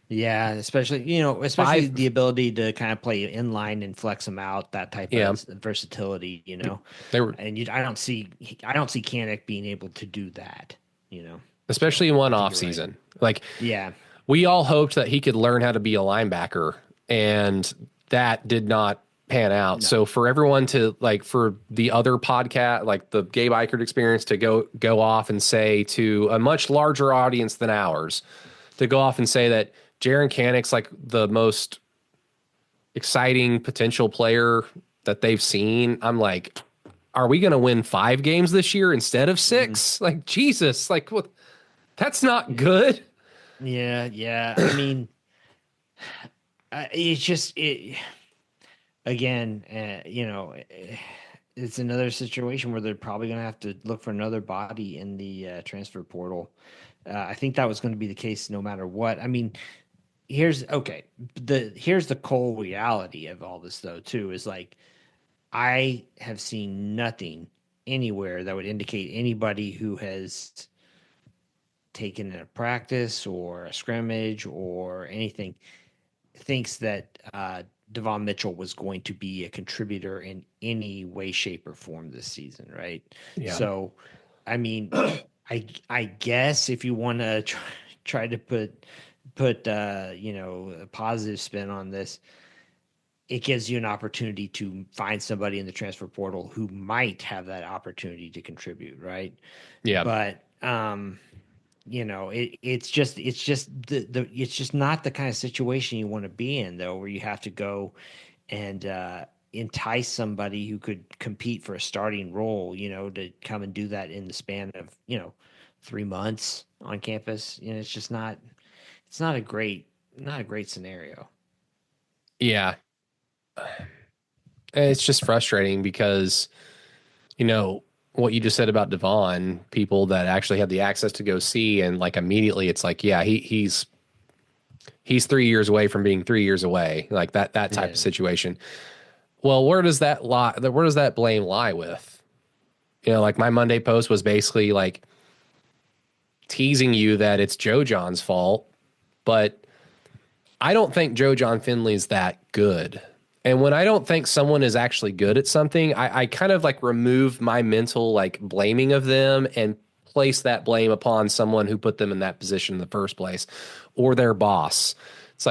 E: Yeah, especially the ability to kind of play inline and flex them out, that type of versatility. I don't see Kanik being able to do that.
D: Especially in one off season. Right. We all hoped that he could learn how to be a linebacker, and that did not pan out. No. So for everyone to for the other podcast, like the Gabe Eichert Experience, to go off and say to a much larger audience than ours, to go off and say that Jaren Kanic's like the most exciting potential player that they've seen. I'm like, are we going to win 5 games this year instead of 6? Like, Jesus, what? That's not good.
E: Yeah. I mean, it's just again, it's another situation where they're probably going to have to look for another body in the transfer portal. I think that was going to be the case no matter what. I mean, here's the cold reality of all this though too, is I have seen nothing anywhere that would indicate anybody who has taken a practice or a scrimmage or anything thinks that Davon Mitchell was going to be a contributor in any way, shape, or form this season, right? Yeah. So, I mean, I guess if you want to try to put a positive spin on this, it gives you an opportunity to find somebody in the transfer portal who might have that opportunity to contribute, right?
D: Yeah.
E: But it's just not the kind of situation you want to be in though, where you have to go and entice somebody who could compete for a starting role, to come and do that in the span of 3 months on campus. It's just not. It's not a great scenario.
D: Yeah. It's just frustrating because, what you just said about Davon, people that actually had the access to go see, and immediately it's he's 3 years away from being 3 years away, that type of situation. Well, where does that lie? Where does that blame lie with? My Monday post was basically teasing you that it's Joe John's fault, but I don't think Joe John Finley's that good. And when I don't think someone is actually good at something, I kind of remove my mental blaming of them and place that blame upon someone who put them in that position in the first place, or their boss. It's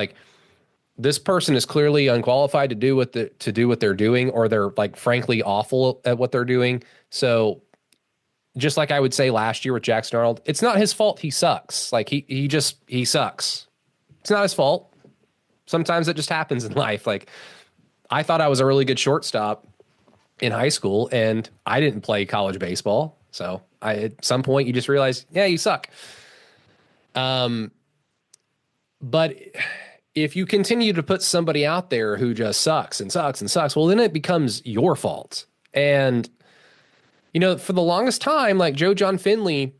D: this person is clearly unqualified to do what they're doing, or they're frankly awful at what they're doing. So just like I would say last year with Jackson Arnold, it's not his fault he sucks. He sucks. It's not his fault. Sometimes it just happens in life. I thought I was a really good shortstop in high school, and I didn't play college baseball. So at some point you just realize, yeah, you suck. But if you continue to put somebody out there who just sucks and sucks and sucks, well, then it becomes your fault. And, for the longest time, Joe John Finley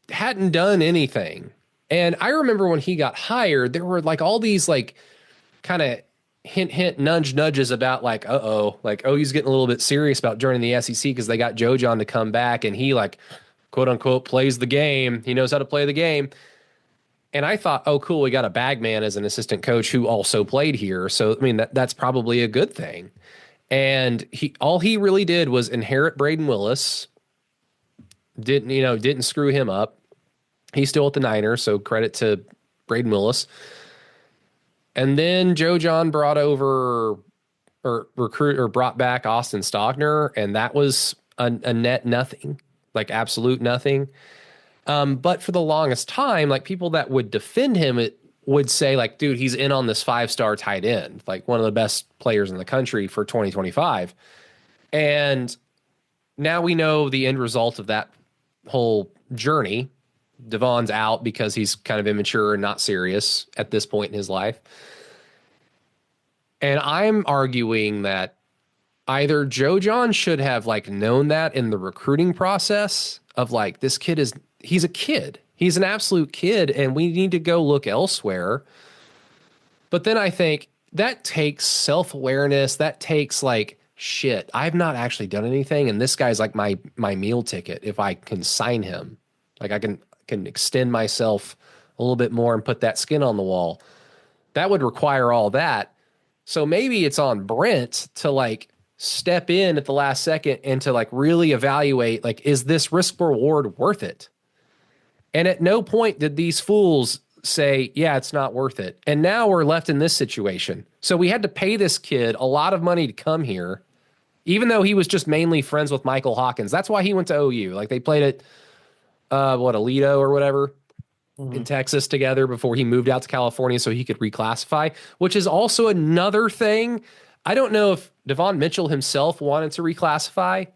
D: hadn't done anything. And I remember when he got hired, there were all these kind of hint, nudges about he's getting a little bit serious about joining the SEC because they got Joe John to come back, and he quote unquote plays the game. He knows how to play the game. And I thought, oh, cool, we got a bag man as an assistant coach who also played here. So, I mean, that's probably a good thing. And all he really did was inherit Braden Willis. Didn't screw him up. He's still at the Niners, so credit to Braden Willis. And then Joe John brought back Austin Stogner, and that was a net nothing, absolute nothing. But for the longest time, people that would defend him would say, dude, he's in on this 5-star tight end, one of the best players in the country for 2025. And now we know the end result of that whole journey. Davon's out because he's kind of immature and not serious at this point in his life. And I'm arguing that either Joe John should have like known that in the recruiting process of like, this kid he's a kid. He's an absolute kid and we need to go look elsewhere. But then I think that takes self-awareness. That takes like, shit, I've not actually done anything. And this guy's like my meal ticket. If I can sign him, like I can extend myself a little bit more and put that skin on the wall. That would require all that. So maybe it's on Brent to like step in at the last second and to like really evaluate, like, is this risk reward worth it? And at no point did these fools say, yeah, it's not worth it. And now we're left in this situation. So we had to pay this kid a lot of money to come here, even though he was just mainly friends with Michael Hawkins. That's why he went to OU. Like they played at Aledo or whatever in Texas together before he moved out to California so he could reclassify, which is also another thing. I don't know if Davon Mitchell himself wanted to reclassify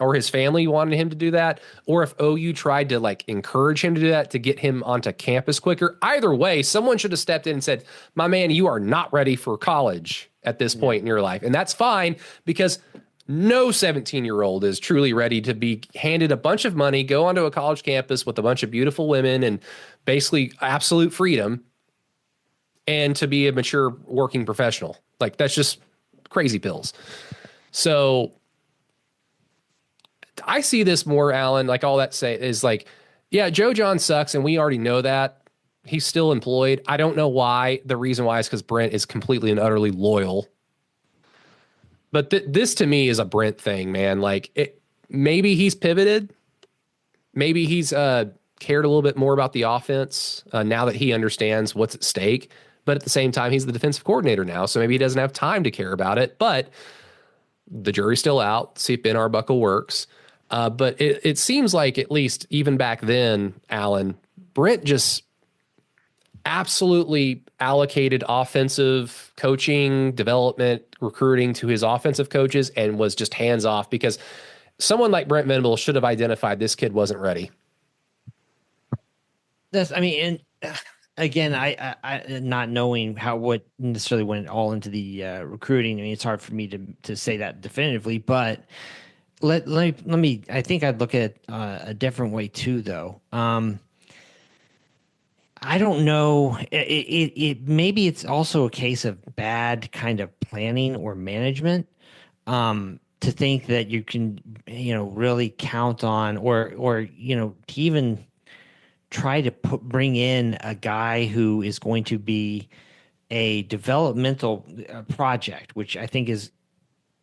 D: or his family wanted him to do that, or if OU tried to like encourage him to do that to get him onto campus quicker. Either way, someone should have stepped in and said, my man, you are not ready for college at this point in your life. And that's fine because no 17-year-old is truly ready to be handed a bunch of money, go onto a college campus with a bunch of beautiful women and basically absolute freedom and to be a mature working professional. Like that's just crazy pills. So I see this more, Alan, like all that say is like, yeah, Joe John sucks. And we already know that he's still employed. I don't know why. The reason why is because Brent is completely and utterly loyal. But this to me is a Brent thing, man. Like maybe he's pivoted. Maybe he's cared a little bit more about the offense now that he understands what's at stake. But at the same time, he's the defensive coordinator now. So maybe he doesn't have time to care about it. But the jury's still out. See if Ben Arbuckle works. But it seems like at least even back then, Alan, Brent just absolutely allocated offensive coaching, development, recruiting to his offensive coaches and was just hands off because someone like Brent Venables should have identified this kid wasn't ready.
E: And again, I not knowing what necessarily went all into the recruiting. I mean, it's hard for me to say that definitively, but let me, I think I'd look at a different way too, though. I don't know. It maybe it's also a case of bad kind of planning or management to think that you can, really count on or to even try to bring in a guy who is going to be a developmental project, which I think is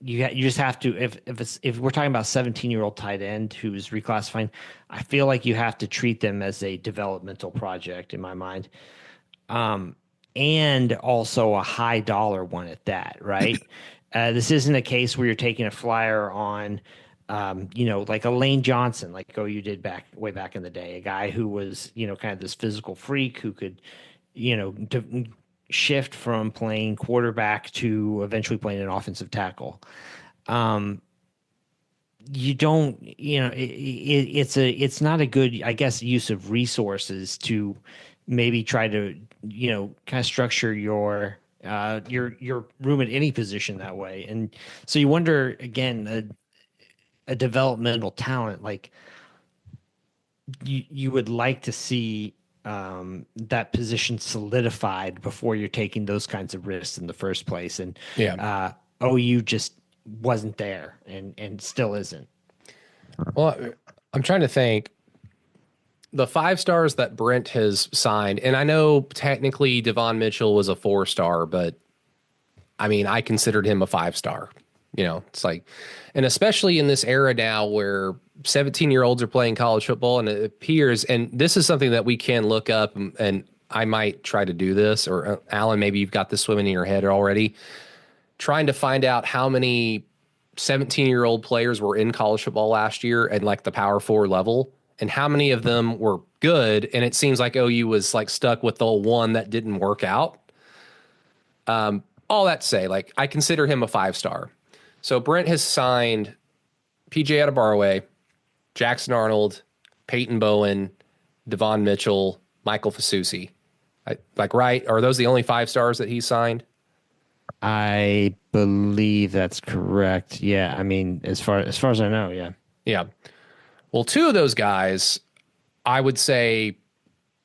E: you just have to if we're talking about 17-year-old tight end who's reclassifying, I feel like you have to treat them as a developmental project in my mind, and also a high dollar one at that, right? This isn't a case where you're taking a flyer on, like a Lane Johnson, like OU did way back in the day, a guy who was kind of this physical freak who could shift from playing quarterback to eventually playing an offensive tackle. You don't, it's not a good, I guess, use of resources to maybe try to, kind of structure your room at any position that way. And so you wonder again, a developmental talent, like you would like to see that position solidified before you're taking those kinds of risks in the first place. And OU just wasn't there and still isn't.
D: Well, I'm trying to think. The 5 stars that Brent has signed, and I know technically Davon Mitchell was a 4-star, but I mean, I considered him a 5-star. It's like, and especially in this era now where 17-year-olds are playing college football, and it appears, and this is something that we can look up, and I might try to do this, or Alan, maybe you've got this swimming in your head already, trying to find out how many 17-year-old players were in college football last year at like the Power 4 level, and how many of them were good. And it seems like OU was like stuck with the one that didn't work out. All that to say, like, I consider him a 5-star. So Brent has signed PJ Adebawore, Jackson Arnold, Peyton Bowen, Davon Mitchell, Michael Fasusi. Right? Are those the only 5 stars that he signed?
E: I believe that's correct. Yeah, I mean, as far as I know, yeah.
D: Yeah. Well, 2 of those guys, I would say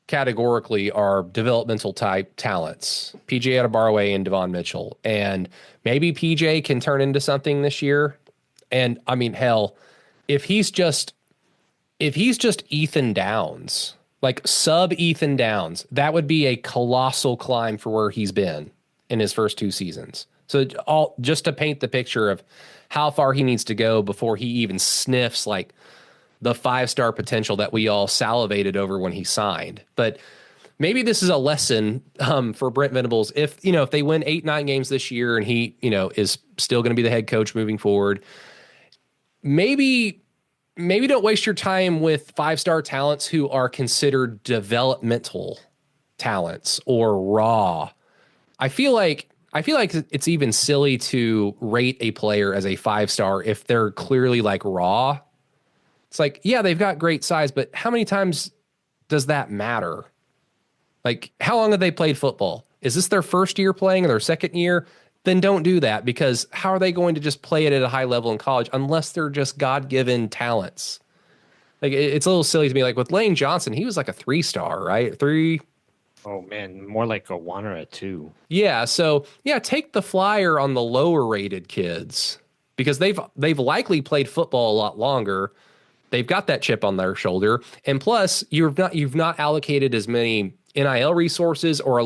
D: categorically are developmental type talents, PJ Adebayo and Davon Mitchell. And maybe PJ can turn into something this year. And I mean, hell, if he's just Ethan Downs, like sub Ethan Downs, that would be a colossal climb for where he's been in his first 2 seasons. So just to paint the picture of how far he needs to go before he even sniffs like the 5-star potential that we all salivated over when he signed. But maybe this is a lesson for Brent Venables. If they win 8-9 games this year and he, is still going to be the head coach moving forward, maybe don't waste your time with 5-star talents who are considered developmental talents or raw. I feel like it's even silly to rate a player as a 5-star if they're clearly like raw. It's like, yeah, they've got great size, but how many times does that matter? Like, how long have they played football? Is this their first year playing or their second year? Then don't do that, because how are they going to just play it at a high level in college unless they're just God-given talents? Like, it's a little silly to me. Like with Lane Johnson, he was like a 3-star, right? 3.
E: Oh man, more like a 1 or a 2.
D: Yeah. So yeah, take the flyer on the lower rated kids because they've likely played football a lot longer. They've got that chip on their shoulder. And plus you've not allocated as many NIL resources or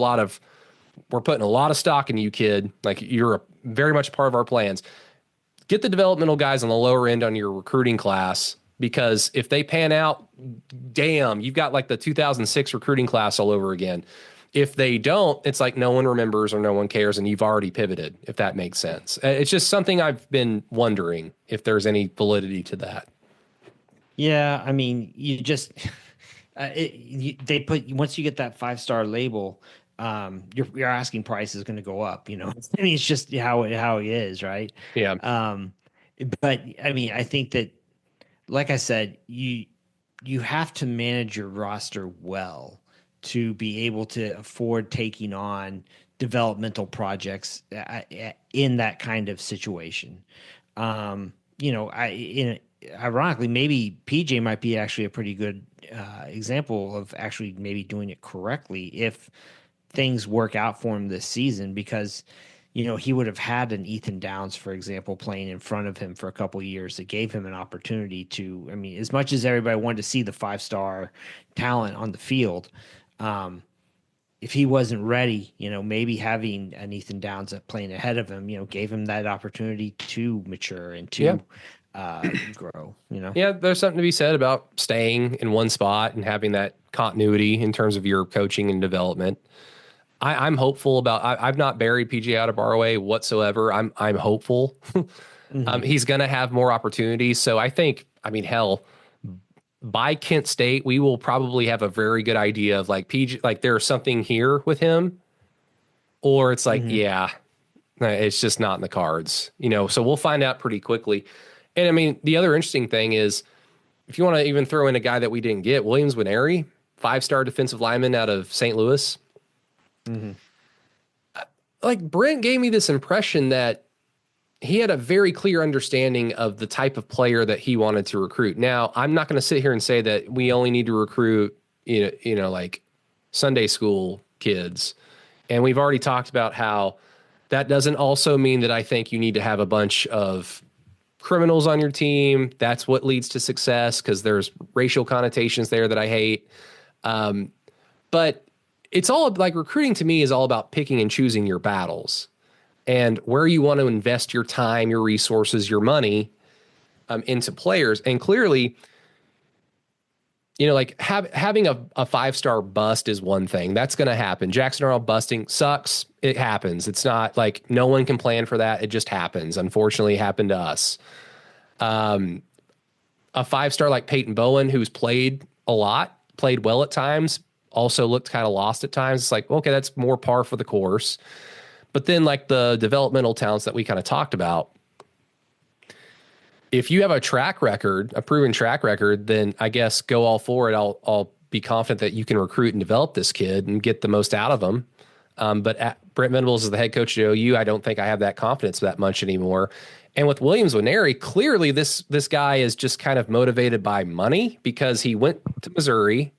D: we're putting a lot of stock in you, kid. Like you're very much part of our plans. Get the developmental guys on the lower end on your recruiting class, because if they pan out, damn, you've got like the 2006 recruiting class all over again. If they don't, it's like no one remembers or no one cares, and you've already pivoted, if that makes sense. It's just something I've been wondering if there's any validity to that.
E: Yeah, I mean, you just they put, once you get that 5-star label, your asking price is going to go up. I mean, it's just how it is, right?
D: Yeah.
E: But I mean, I think that, like I said, you have to manage your roster well to be able to afford taking on developmental projects in that kind of situation. Ironically, maybe PJ might be actually a pretty good example of actually maybe doing it correctly if things work out for him this season, because he would have had an Ethan Downs, for example, playing in front of him for a couple of years. That gave him an opportunity to, I mean, as much as everybody wanted to see the 5-star talent on the field, if he wasn't ready, maybe having an Ethan Downs playing ahead of him, gave him that opportunity to mature and to grow.
D: Yeah, there's something to be said about staying in one spot and having that continuity in terms of your coaching and development. I'm hopeful about. I've not buried PJ Adebayo whatsoever. I'm hopeful.
E: Mm-hmm.
D: He's going to have more opportunities. So I think, hell, by Kent State, we will probably have a very good idea of like PJ, like there's something here with him, or it's like, yeah, it's just not in the cards. So we'll find out pretty quickly. And I mean, the other interesting thing is, if you want to even throw in a guy that we didn't get, Williams Nwaneri, 5-star defensive lineman out of St. Louis. Mm-hmm. Like Brent gave me this impression that he had a very clear understanding of the type of player that he wanted to recruit. Now, I'm not going to sit here and say that we only need to recruit, like Sunday school kids. And we've already talked about how that doesn't also mean that I think you need to have a bunch of criminals on your team. That's what leads to success, because there's racial connotations there that I hate. But it's all like recruiting to me is all about picking and choosing your battles and where you want to invest your time, your resources, your money into players. And clearly, like having a 5-star bust is one thing. That's going to happen. Jackson Earl busting sucks. It happens. It's not like no one can plan for that. It just happens. Unfortunately, it happened to us. A 5-star like Peyton Bowen, who's played a lot, played well at times, also looked kind of lost at times. It's like, okay, that's more par for the course. But then like the developmental talents that we kind of talked about, if you have a track record, a proven track record, then I guess go all for it. I'll be confident that you can recruit and develop this kid and get the most out of him. But Brent Venables is the head coach at OU. I don't think I have that confidence that much anymore. And with Williams Nwaneri, clearly this guy is just kind of motivated by money because he went to Missouri,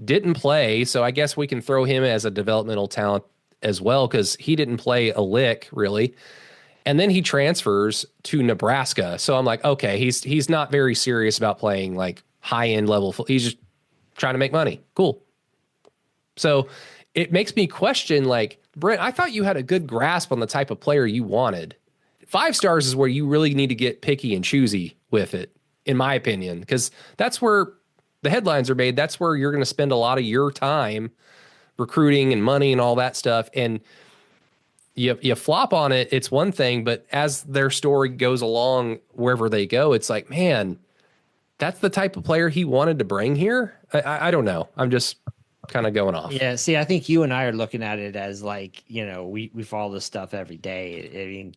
D: didn't play. So I guess we can throw him as a developmental talent as well because he didn't play a lick really. And then he transfers to Nebraska. So I'm like, okay, he's not very serious about playing like high end level. He's just trying to make money. Cool. So it makes me question, like, Brent, I thought you had a good grasp on the type of player you wanted. 5 stars is where you really need to get picky and choosy with it, in my opinion, because that's where the headlines are made. That's where you're going to spend a lot of your time recruiting and money and all that stuff. And you flop on it, it's one thing, but as their story goes along, wherever they go, it's like, man, that's the type of player he wanted to bring here. I don't know. I'm just kind of going off.
E: Yeah. See, I think you and I are looking at it as like, we follow this stuff every day. I mean,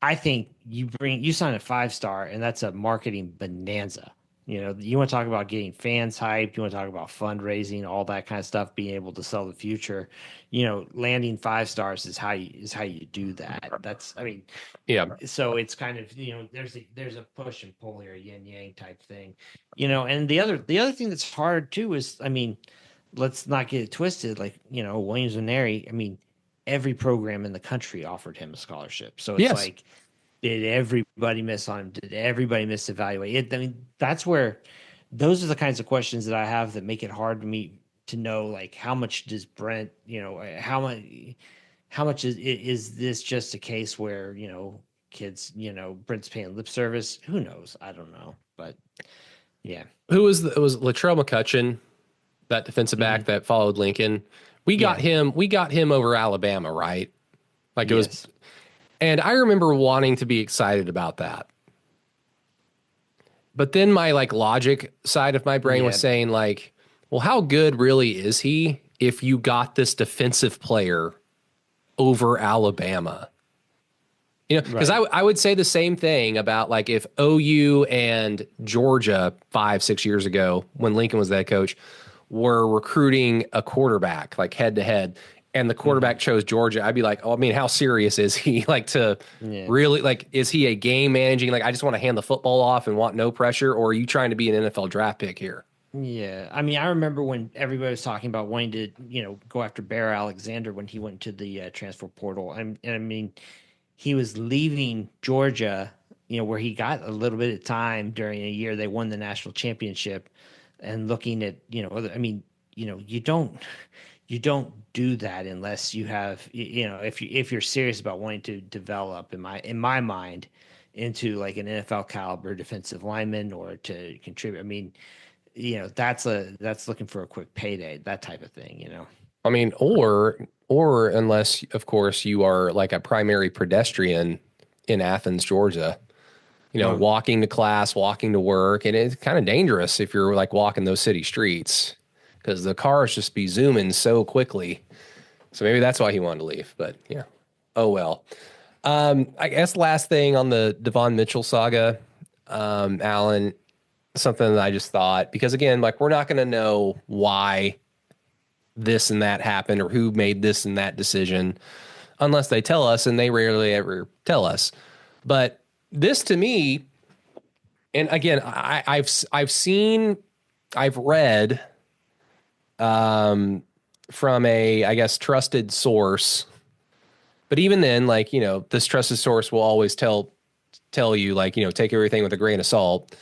E: I think you sign a 5-star and that's a marketing bonanza. You want to talk about getting fans hyped. You want to talk about fundraising, all that kind of stuff, being able to sell the future. Landing 5 stars is how you do that.
D: Yeah.
E: So it's kind of, there's a push and pull here, yin yang type thing, and the other thing that's hard too is, let's not get it twisted. Like, Williams Nwaneri, every program in the country offered him a scholarship. So it's like, did everybody miss on him? Did everybody misevaluate it? That's where those are the kinds of questions that I have that make it hard for me to know, like, how much does Brent, how much is this just a case where, kids, Brent's paying lip service? Who knows? I don't know. But yeah.
D: It was Latrell McCutcheon, that defensive back that followed Lincoln. We got him over Alabama, right? Like it was. And I remember wanting to be excited about that. But then my logic side of my brain was saying like, well, how good really is he if you got this defensive player over Alabama? Because I would say the same thing about like if OU and Georgia 5-6 years ago when Lincoln was that coach were recruiting a quarterback like head to head. And the quarterback chose Georgia, I'd be like, how serious is he? Really, is he a game managing? I just want to hand the football off and want no pressure, or are you trying to be an NFL draft pick here?
E: Yeah, I remember when everybody was talking about wanting to, go after Bear Alexander when he went to the transfer portal, and he was leaving Georgia, where he got a little bit of time during a year they won the national championship, and looking at, you don't do that unless you have, if you're serious about wanting to develop, in my mind, into like an NFL caliber defensive lineman or to contribute. That's looking for a quick payday, that type of thing,
D: or unless of course you are like a primary pedestrian in Athens, Georgia, walking to class, walking to work, and it's kind of dangerous if you're like walking those city streets, because the cars just be zooming so quickly. So maybe that's why he wanted to leave. But yeah. Oh, well. I guess last thing on the Davon Mitchell saga, Allen, something that I just thought, because again, we're not going to know why this and that happened or who made this and that decision unless they tell us, and they rarely ever tell us. But this to me, and again, I've read from a, I guess, trusted source, but even then, this trusted source will always tell you, take everything with a grain of salt.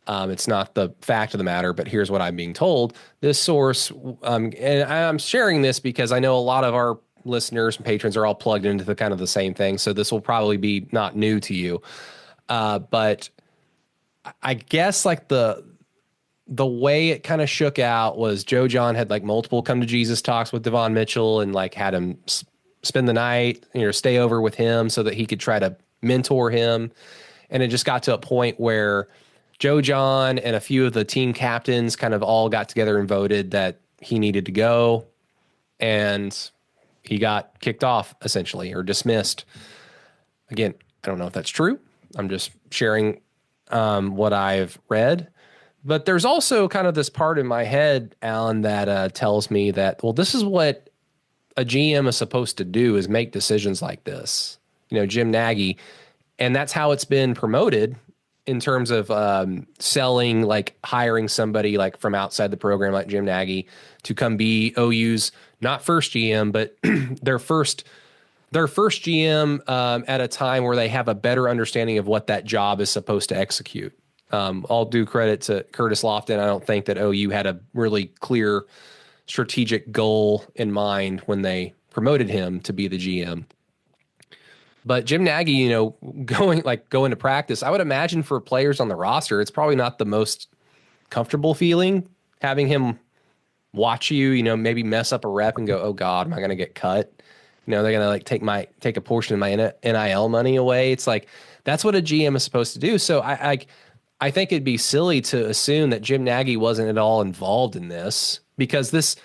D: It's not the fact of the matter, but here's what I'm being told. This source, and I'm sharing this because I know a lot of our listeners and patrons are all plugged into the same thing. So this will probably be not new to you. But I guess the way it kind of shook out was Joe John had multiple come to Jesus talks with Davon Mitchell and had him spend the night, stay over with him so that he could try to mentor him. And it just got to a point where Joe John and a few of the team captains kind of all got together and voted that he needed to go, and he got kicked off essentially, or dismissed. Again, I don't know if that's true. I'm just sharing what I've read. But there's also kind of this part in my head, Alan, that tells me that, well, this is what a GM is supposed to do, is make decisions like this. Jim Nagy, and that's how it's been promoted in terms of selling, like hiring somebody like from outside the program, like Jim Nagy, to come be OU's not first GM, but their first GM at a time where they have a better understanding of what that job is supposed to execute. All due credit to Curtis Lofton. I don't think that OU had a really clear strategic goal in mind when they promoted him to be the GM. But Jim Nagy, going to practice, I would imagine for players on the roster, it's probably not the most comfortable feeling having him watch you, maybe mess up a rep and go, oh God, am I going to get cut? They're going to like take a portion of my NIL money away. It's like, that's what a GM is supposed to do. So I think it'd be silly to assume that Jim Nagy wasn't at all involved in this, because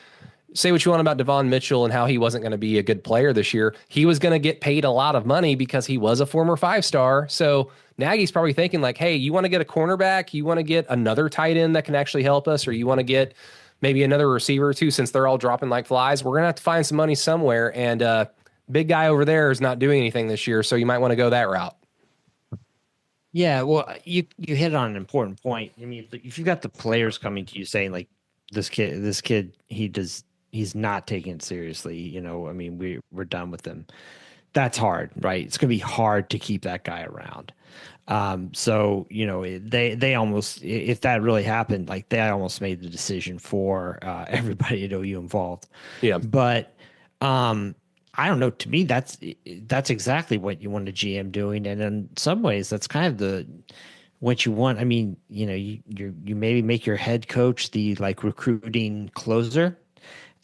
D: say what you want about Davon Mitchell and how he wasn't going to be a good player this year. He was going to get paid a lot of money because he was a former 5-star. So Nagy's probably thinking like, hey, you want to get a cornerback? You want to get another tight end that can actually help us? Or you want to get maybe another receiver or two, since they're all dropping like flies? We're going to have to find some money somewhere. And big guy over there is not doing anything this year. So you might want to go that route.
E: Yeah, well, you hit on an important point. I mean, if you've got the players coming to you saying like, this kid, he's not taking it seriously. I mean, we're done with him. That's hard, right? It's going to be hard to keep that guy around. So, they almost, if that really happened, like they almost made the decision for everybody at OU involved.
D: Yeah.
E: But I don't know. To me, that's exactly what you want a GM doing. And in some ways, that's kind of what you want. I mean, you maybe make your head coach the like recruiting closer.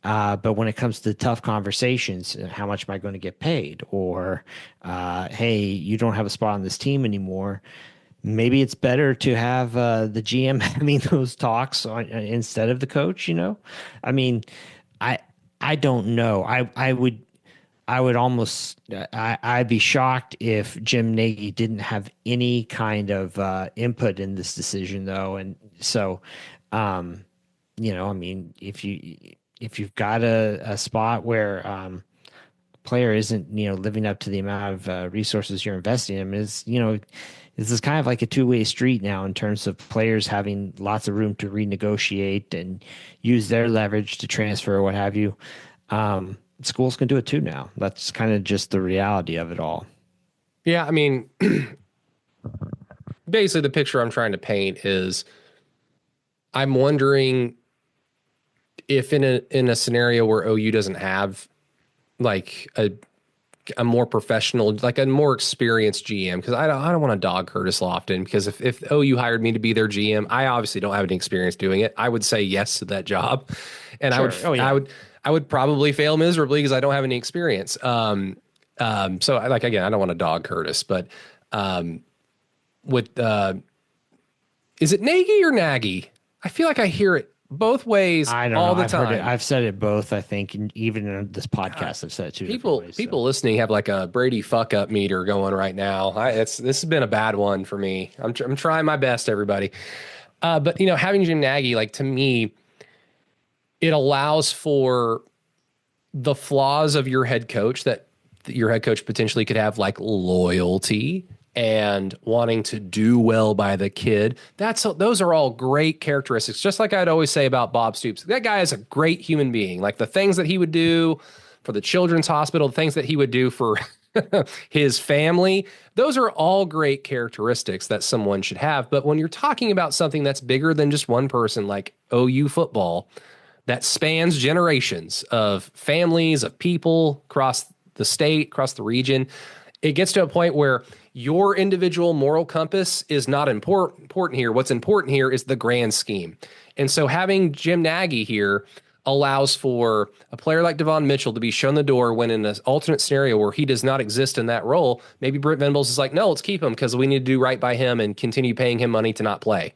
E: But when it comes to tough conversations, how much am I going to get paid? Or, hey, you don't have a spot on this team anymore. Maybe it's better to have the GM having those talks instead of the coach. I mean, I don't know. I would almost I'd be shocked if Jim Nagy didn't have any kind of input in this decision, though. And so, I mean, if you've got a spot where player isn't living up to the amount of resources you're investing in, this is kind of like a two-way street now in terms of players having lots of room to renegotiate and use their leverage to transfer or what have you. Schools can do it too now. That's kind of just the reality of it all.
D: Yeah, I mean, basically the picture I'm trying to paint is, I'm wondering if in a scenario where OU doesn't have like a more professional, like a more experienced GM, because I don't want to dog Curtis Lofton, because if OU hired me to be their GM, I obviously don't have any experience doing it. I would say yes to that job, and sure. I would probably fail miserably because I don't have any experience. So again, I don't want to dog Curtis, but is it Nagy or Nagy? I feel like I hear it both ways all the time.
E: I've said it both, I think, and even in this podcast, I've said it two different ways.
D: People listening have like a Brady fuck up meter going right now. This has been a bad one for me. I'm trying my best, everybody. But having Jim Nagy, like, to me, it allows for the flaws of your head coach that your head coach potentially could have, like loyalty and wanting to do well by the kid. Those are all great characteristics. Just like I'd always say about Bob Stoops, that guy is a great human being. Like the things that he would do for the Children's Hospital, the things that he would do for his family, those are all great characteristics that someone should have. But when you're talking about something that's bigger than just one person, like OU football, that spans generations of families, of people across the state, across the region, it gets to a point where your individual moral compass is not important here. What's important here is the grand scheme. And so having Jim Nagy here allows for a player like Davon Mitchell to be shown the door when in an alternate scenario where he does not exist in that role, maybe Brent Venables is like, no, let's keep him because we need to do right by him and continue paying him money to not play.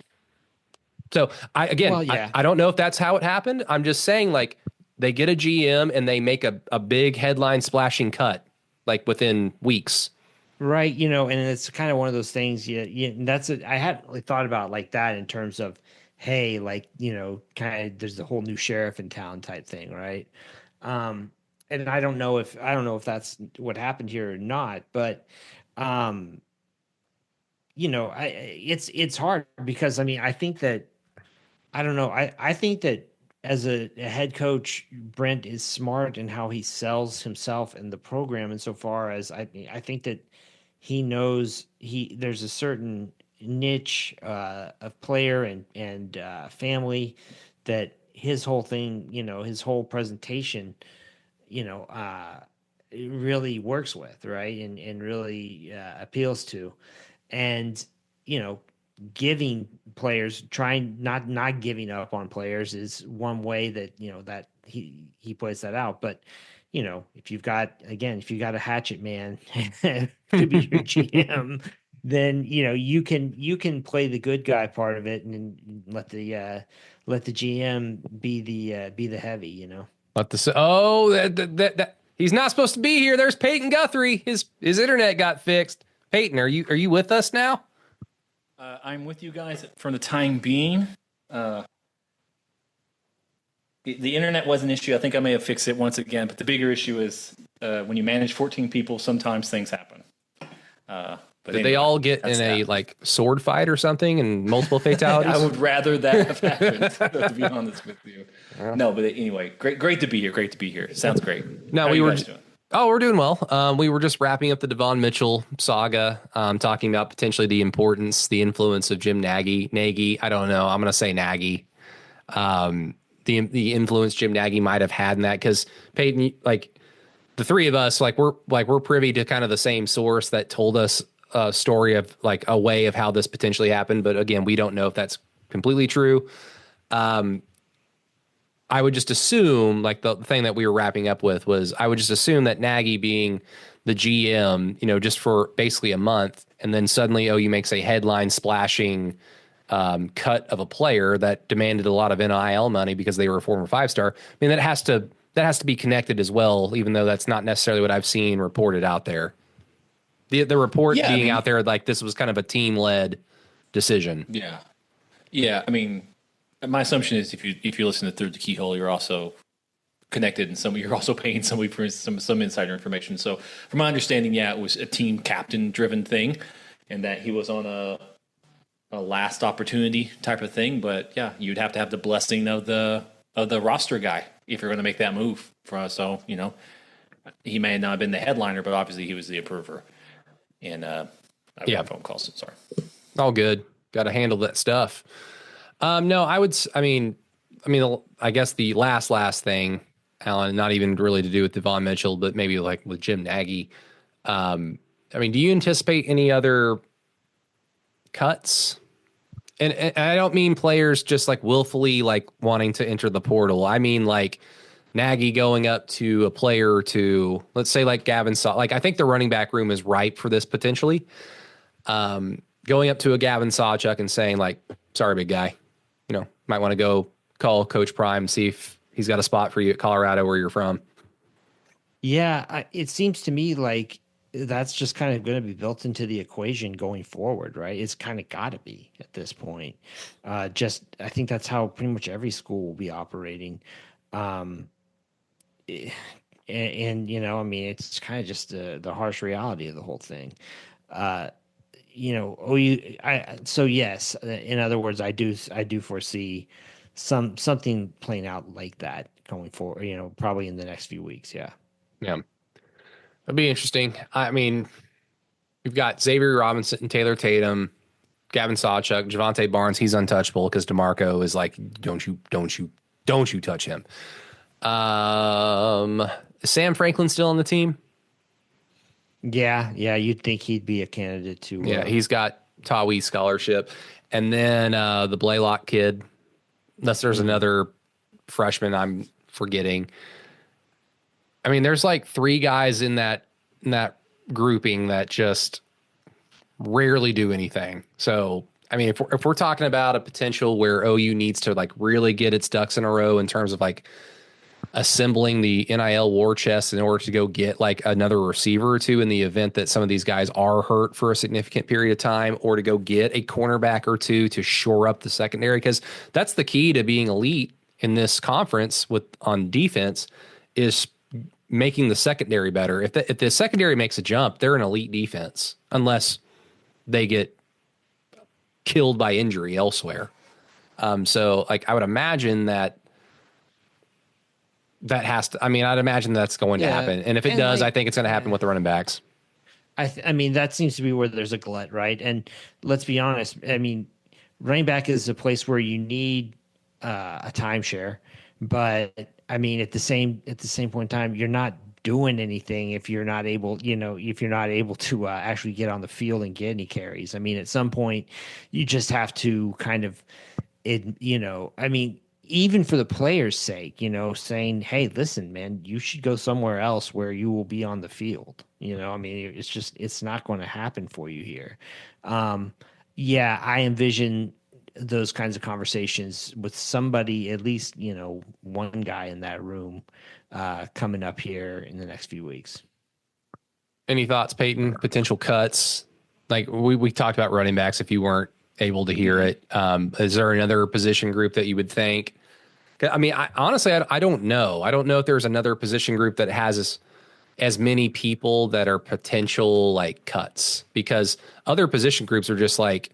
D: So I don't know if that's how it happened. I'm just saying, like, they get a GM and they make a big headline splashing cut like within weeks.
E: Right. And it's kind of one of those things. I hadn't really thought about it like that in terms of, hey, like, kind of there's the whole new sheriff in town type thing, right? And I don't know if that's what happened here or not, but it's hard because I mean, I think that I don't know. I think that as a head coach, Brent is smart in how he sells himself and the program. Insofar as I think that he knows there's a certain niche of player and family that his whole thing, his whole presentation, it really works with, right, and really appeals to, and you know giving players, trying not giving up on players is one way that that he puts that out. But if you've got a hatchet man to be your GM, then you can play the good guy part of it and let the GM be the heavy,
D: Let the that he's not supposed to be here. There's Peyton Guthrie. His internet got fixed. Peyton, are you with us now?
G: I'm with you guys for the time being. The internet was an issue. I think I may have fixed it once again, but the bigger issue is when you manage 14 people, sometimes things happen. But
D: Did they all get in a sword fight or something and multiple fatalities?
G: I would rather that have happened, to be honest with you. No, but anyway, great to be here. Great to be here. Sounds great.
D: No,
G: How are you guys doing?
D: Oh, we're doing well. We were just wrapping up the Davon Mitchell saga, talking about potentially the influence of Jim Nagy. I don't know. I'm going to say Nagy. The influence Jim Nagy might have had in that, because Peyton, the three of us, we're privy to kind of the same source that told us a story of a way of how this potentially happened. But again, we don't know if that's completely true. I would just assume, the thing that we were wrapping up with was, I would just assume that Nagy being the GM, just for basically a month, and then suddenly OU makes a headline splashing cut of a player that demanded a lot of NIL money because they were a former 5-star. I mean, that has to be connected as well, even though that's not necessarily what I've seen reported out there. The report out there, this was kind of a team-led decision.
G: Yeah. Yeah, I mean, my assumption is if you listen to Through the Keyhole, you're also connected, and you're also paying somebody for some insider information. So, from my understanding, it was a team captain driven thing, and that he was on a last opportunity type of thing. But yeah, you'd have to have the blessing of the roster guy if you're going to make that move. So he may not have been the headliner, but obviously he was the approver. And I got phone calls. So sorry.
D: All good. Got to handle that stuff. No, I guess the last thing, Alan, not even really to do with Davon Mitchell, but maybe with Jim Nagy. Do you anticipate any other cuts? And I don't mean players just willfully wanting to enter the portal. I mean Nagy going up to a player or two, let's say Gavin I think the running back room is ripe for this potentially. Going up to a Gavin Sawchuk and saying sorry, big guy, might want to go call Coach Prime, see if he's got a spot for you at Colorado where you're from.
E: Yeah, it seems to me that's just kind of going to be built into the equation going forward, right? It's kind of got to be at this point. I think that's how pretty much every school will be operating. It's kind of just the harsh reality of the whole thing. So yes, in other words, I do foresee something playing out like that going forward, probably in the next few weeks. Yeah.
D: It'd be interesting. We've got Xavier Robinson and Taylor Tatum, Gavin Sawchuk, Javonte Barnes. He's untouchable because DeMarco is don't you touch him. Is Sam Franklin still on the team?
E: Yeah. You'd think he'd be a candidate to.
D: Yeah, he's got Tawi scholarship, and then the Blaylock kid. Unless there's another freshman I'm forgetting. There's 3 guys in that grouping that just rarely do anything. So, if we're talking about a potential where OU needs to really get its ducks in a row in terms of assembling the NIL war chest in order to go get like another receiver or two in the event that some of these guys are hurt for a significant period of time, or to go get a cornerback or two to shore up the secondary. Because that's the key to being elite in this conference on defense, is making the secondary better. If the secondary makes a jump, they're an elite defense, unless they get killed by injury elsewhere. So like I would imagine that has to, I'd imagine that's going to happen. And if it does, I think it's going to happen with the running backs.
E: I mean, that seems to be where there's a glut, right? And let's be honest. I mean, running back is a place where you need a timeshare, but I mean, at the same point in time, you're not doing anything if you're not able, to actually get on the field and get any carries. I mean, at some point, you just have to kind of, even for the players' sake, saying, hey, listen, man, you should go somewhere else where you will be on the field. It's not going to happen for you here. I envision those kinds of conversations with somebody, at least, one guy in that room coming up here in the next few weeks.
D: Any thoughts, Peyton? Potential cuts? Like we talked about running backs if you weren't able to hear it. Is there another position group that you would think? I mean, honestly, I don't know. I don't know if there's another position group that has as many people that are potential like cuts, because other position groups are just like,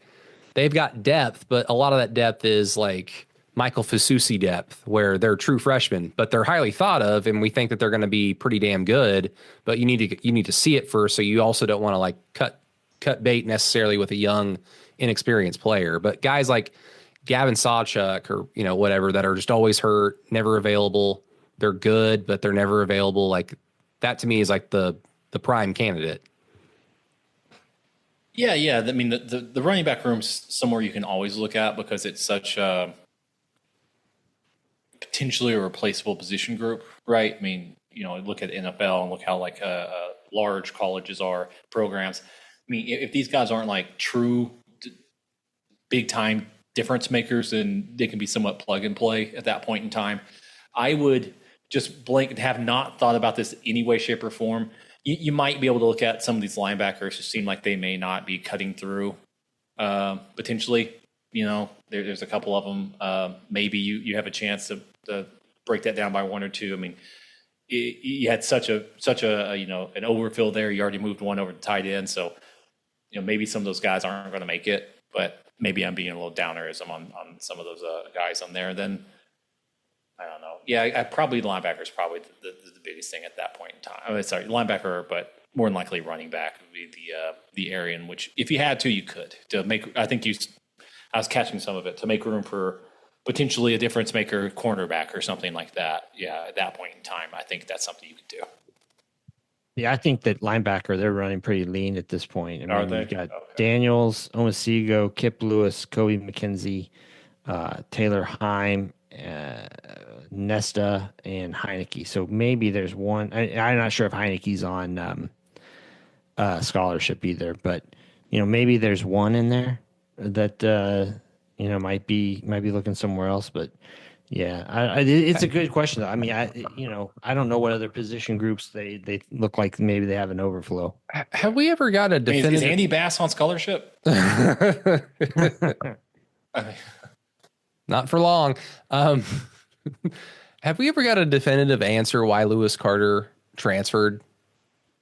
D: they've got depth, but a lot of that depth is like Michael Fasusi depth, where they're true freshmen, but they're highly thought of, and we think that they're going to be pretty damn good. But you need to see it first, so you also don't want to like cut bait necessarily with a young, inexperienced player. But guys like Gavin Sawchuk or whatever, that are just always hurt, never available. They're good, but they're never available. Like that to me is like the prime candidate.
G: Yeah. I mean, the running back room's somewhere you can always look at, because it's such a potentially a replaceable position group, right? I mean, look at the NFL and look how like large colleges are, programs. I mean, if these guys aren't like true big time difference makers, then they can be somewhat plug and play at that point in time. I would just have not thought about this any way, shape, or form. You might be able to look at some of these linebackers who seem like they may not be cutting through potentially. There's a couple of them. Maybe you have a chance to break that down by one or two. I mean, you had such a an overfill there. You already moved one over to tight end, so maybe some of those guys aren't going to make it. But maybe I'm being a little downerism on some of those guys on there. Then I don't know. Yeah, I probably linebacker is probably the biggest thing at that point in time. Linebacker, but more than likely running back would be the area in which, if you had to, you could to make. I was catching some of it, to make room for potentially a difference maker, cornerback or something like that. Yeah, at that point in time, I think that's something you could do.
E: Yeah, I think that linebacker, they're running pretty lean at this point.
G: Are they?
E: You've got Daniels, Omasigo, Kip Lewis, Kobe McKenzie, Taylor Heim, Nesta, and Heineke. So maybe there's one. I'm not sure if Heineke's on scholarship either, but maybe there's one in there that might be looking somewhere else. But yeah, it's a good question though. I mean, I don't know what other position groups they look like. Maybe they have an overflow.
D: Have we ever got a definitive?
G: Is Andy Bass on scholarship?
D: Not for long. Have we ever got a definitive answer why Lewis Carter transferred?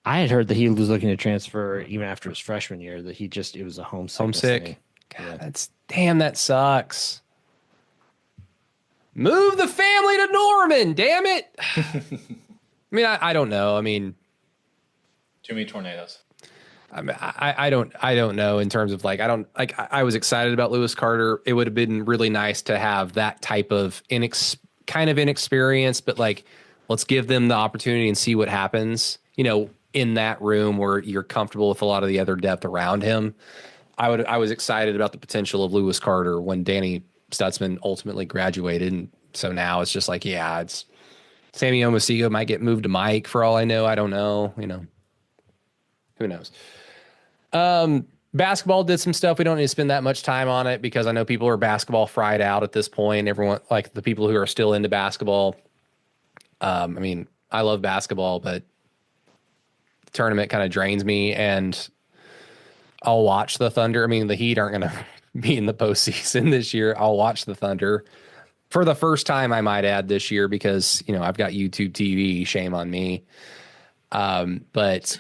E: I had heard that he was looking to transfer even after his freshman year. That it was a homesick.
D: God, that sucks. Move the family to Norman, damn it. I mean, I don't know. I mean,
G: too many tornadoes.
D: I mean, I don't know in terms of I was excited about Lewis Carter. It would have been really nice to have that type of kind of inexperience, but let's give them the opportunity and see what happens, in that room where you're comfortable with a lot of the other depth around him. I was excited about the potential of Lewis Carter when Danny Stutzman ultimately graduated. And so now it's just it's Sammy Omasigo might get moved to Mike for all I know. I don't know, who knows? Basketball did some stuff. We don't need to spend that much time on it because I know people are basketball fried out at this point. Everyone, the people who are still into basketball, I mean, I love basketball, but the tournament kind of drains me, and I'll watch the Thunder. I mean, the Heat aren't going to be in the postseason this year. I'll watch the Thunder for the first time, I might add, this year, because, you know, I've got YouTube TV. Shame on me. But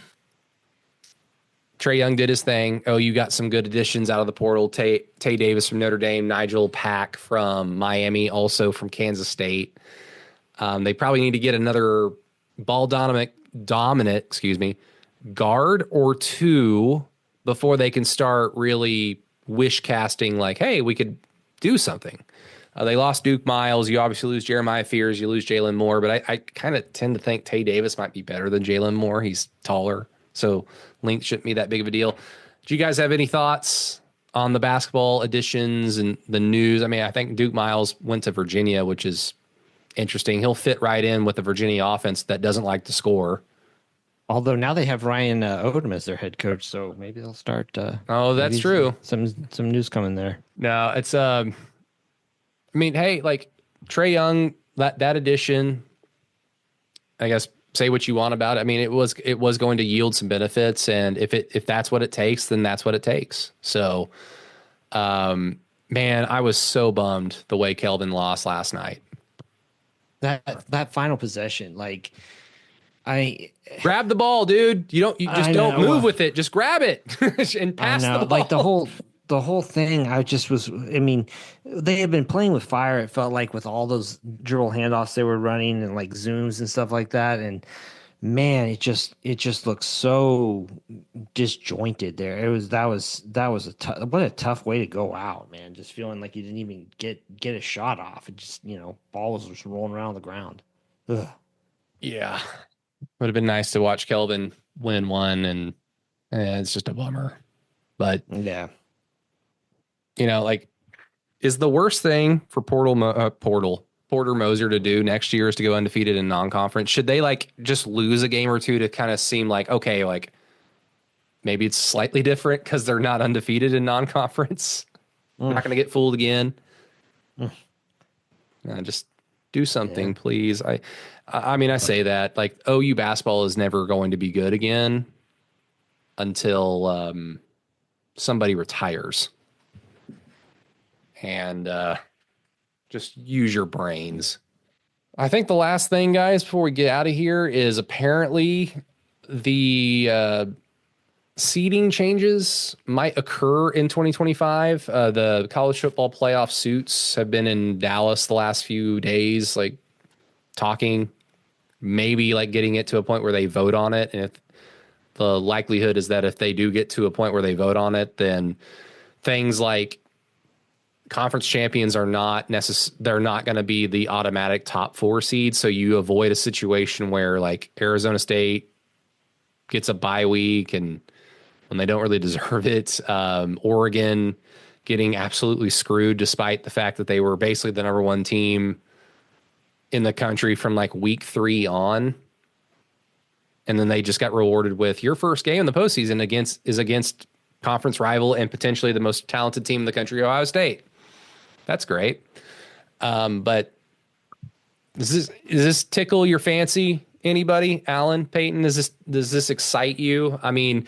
D: Trae Young did his thing. Oh, you got some good additions out of the portal. Tay Davis from Notre Dame, Nigel Pack from Miami, also from Kansas State. They probably need to get another ball dominant, guard or two before they can start really wish casting like, hey, we could do something. They lost Duke Miles. You obviously lose Jeremiah Fears. You lose Jalen Moore. But I kind of tend to think Tay Davis might be better than Jalen Moore. He's taller, so length shouldn't be that big of a deal. Do you guys have any thoughts on the basketball additions and the news? I mean, I think Duke Miles went to Virginia, which is interesting. He'll fit right in with the Virginia offense that doesn't like to score.
E: Although now they have Ryan Odom as their head coach, so maybe they'll start.
D: That's true.
E: Some news coming there.
D: No, it's I mean, hey, like Trae Young, that addition, I guess, say what you want about it. I mean, it was going to yield some benefits, and if that's what it takes, then that's what it takes. So, man, I was so bummed the way Kelvin lost last night.
E: That final possession, like, I
D: grab the ball, dude. You don't move with it. Just grab it and pass the ball.
E: Like the whole thing, I mean, they had been playing with fire. It felt like, with all those dribble handoffs they were running and like zooms and stuff like that. And man, it just looked so disjointed there. That was what a tough way to go out, man. Just feeling like you didn't even get a shot off. It just, ball was just rolling around on the ground. Ugh.
D: Yeah. Would have been nice to watch Kelvin win one, and it's just a bummer. But
E: yeah,
D: like, is the worst thing for Porter Moser to do next year is to go undefeated in non-conference? Should they like just lose a game or two to kind of seem like, okay, like maybe it's slightly different because they're not undefeated in non-conference? Not going to get fooled again. Just do something, please. I mean, I say that, like, OU basketball is never going to be good again until somebody retires. And just use your brains. I think the last thing, guys, before we get out of here, is apparently the seeding changes might occur in 2025. The college football playoff suits have been in Dallas the last few days, like talking, maybe like getting it to a point where they vote on it. And if the likelihood is that if they do get to a point where they vote on it, then things like conference champions are not they're not going to be the automatic top 4 seed. So you avoid a situation where like Arizona State gets a bye week and when they don't really deserve it. Oregon getting absolutely screwed despite the fact that they were basically the number 1 team in the country from like week 3 on. And then they just got rewarded with your first game in the postseason against conference rival and potentially the most talented team in the country, Ohio State. That's great. But does this tickle your fancy? Anybody? Allen, Payton, does this excite you? I mean,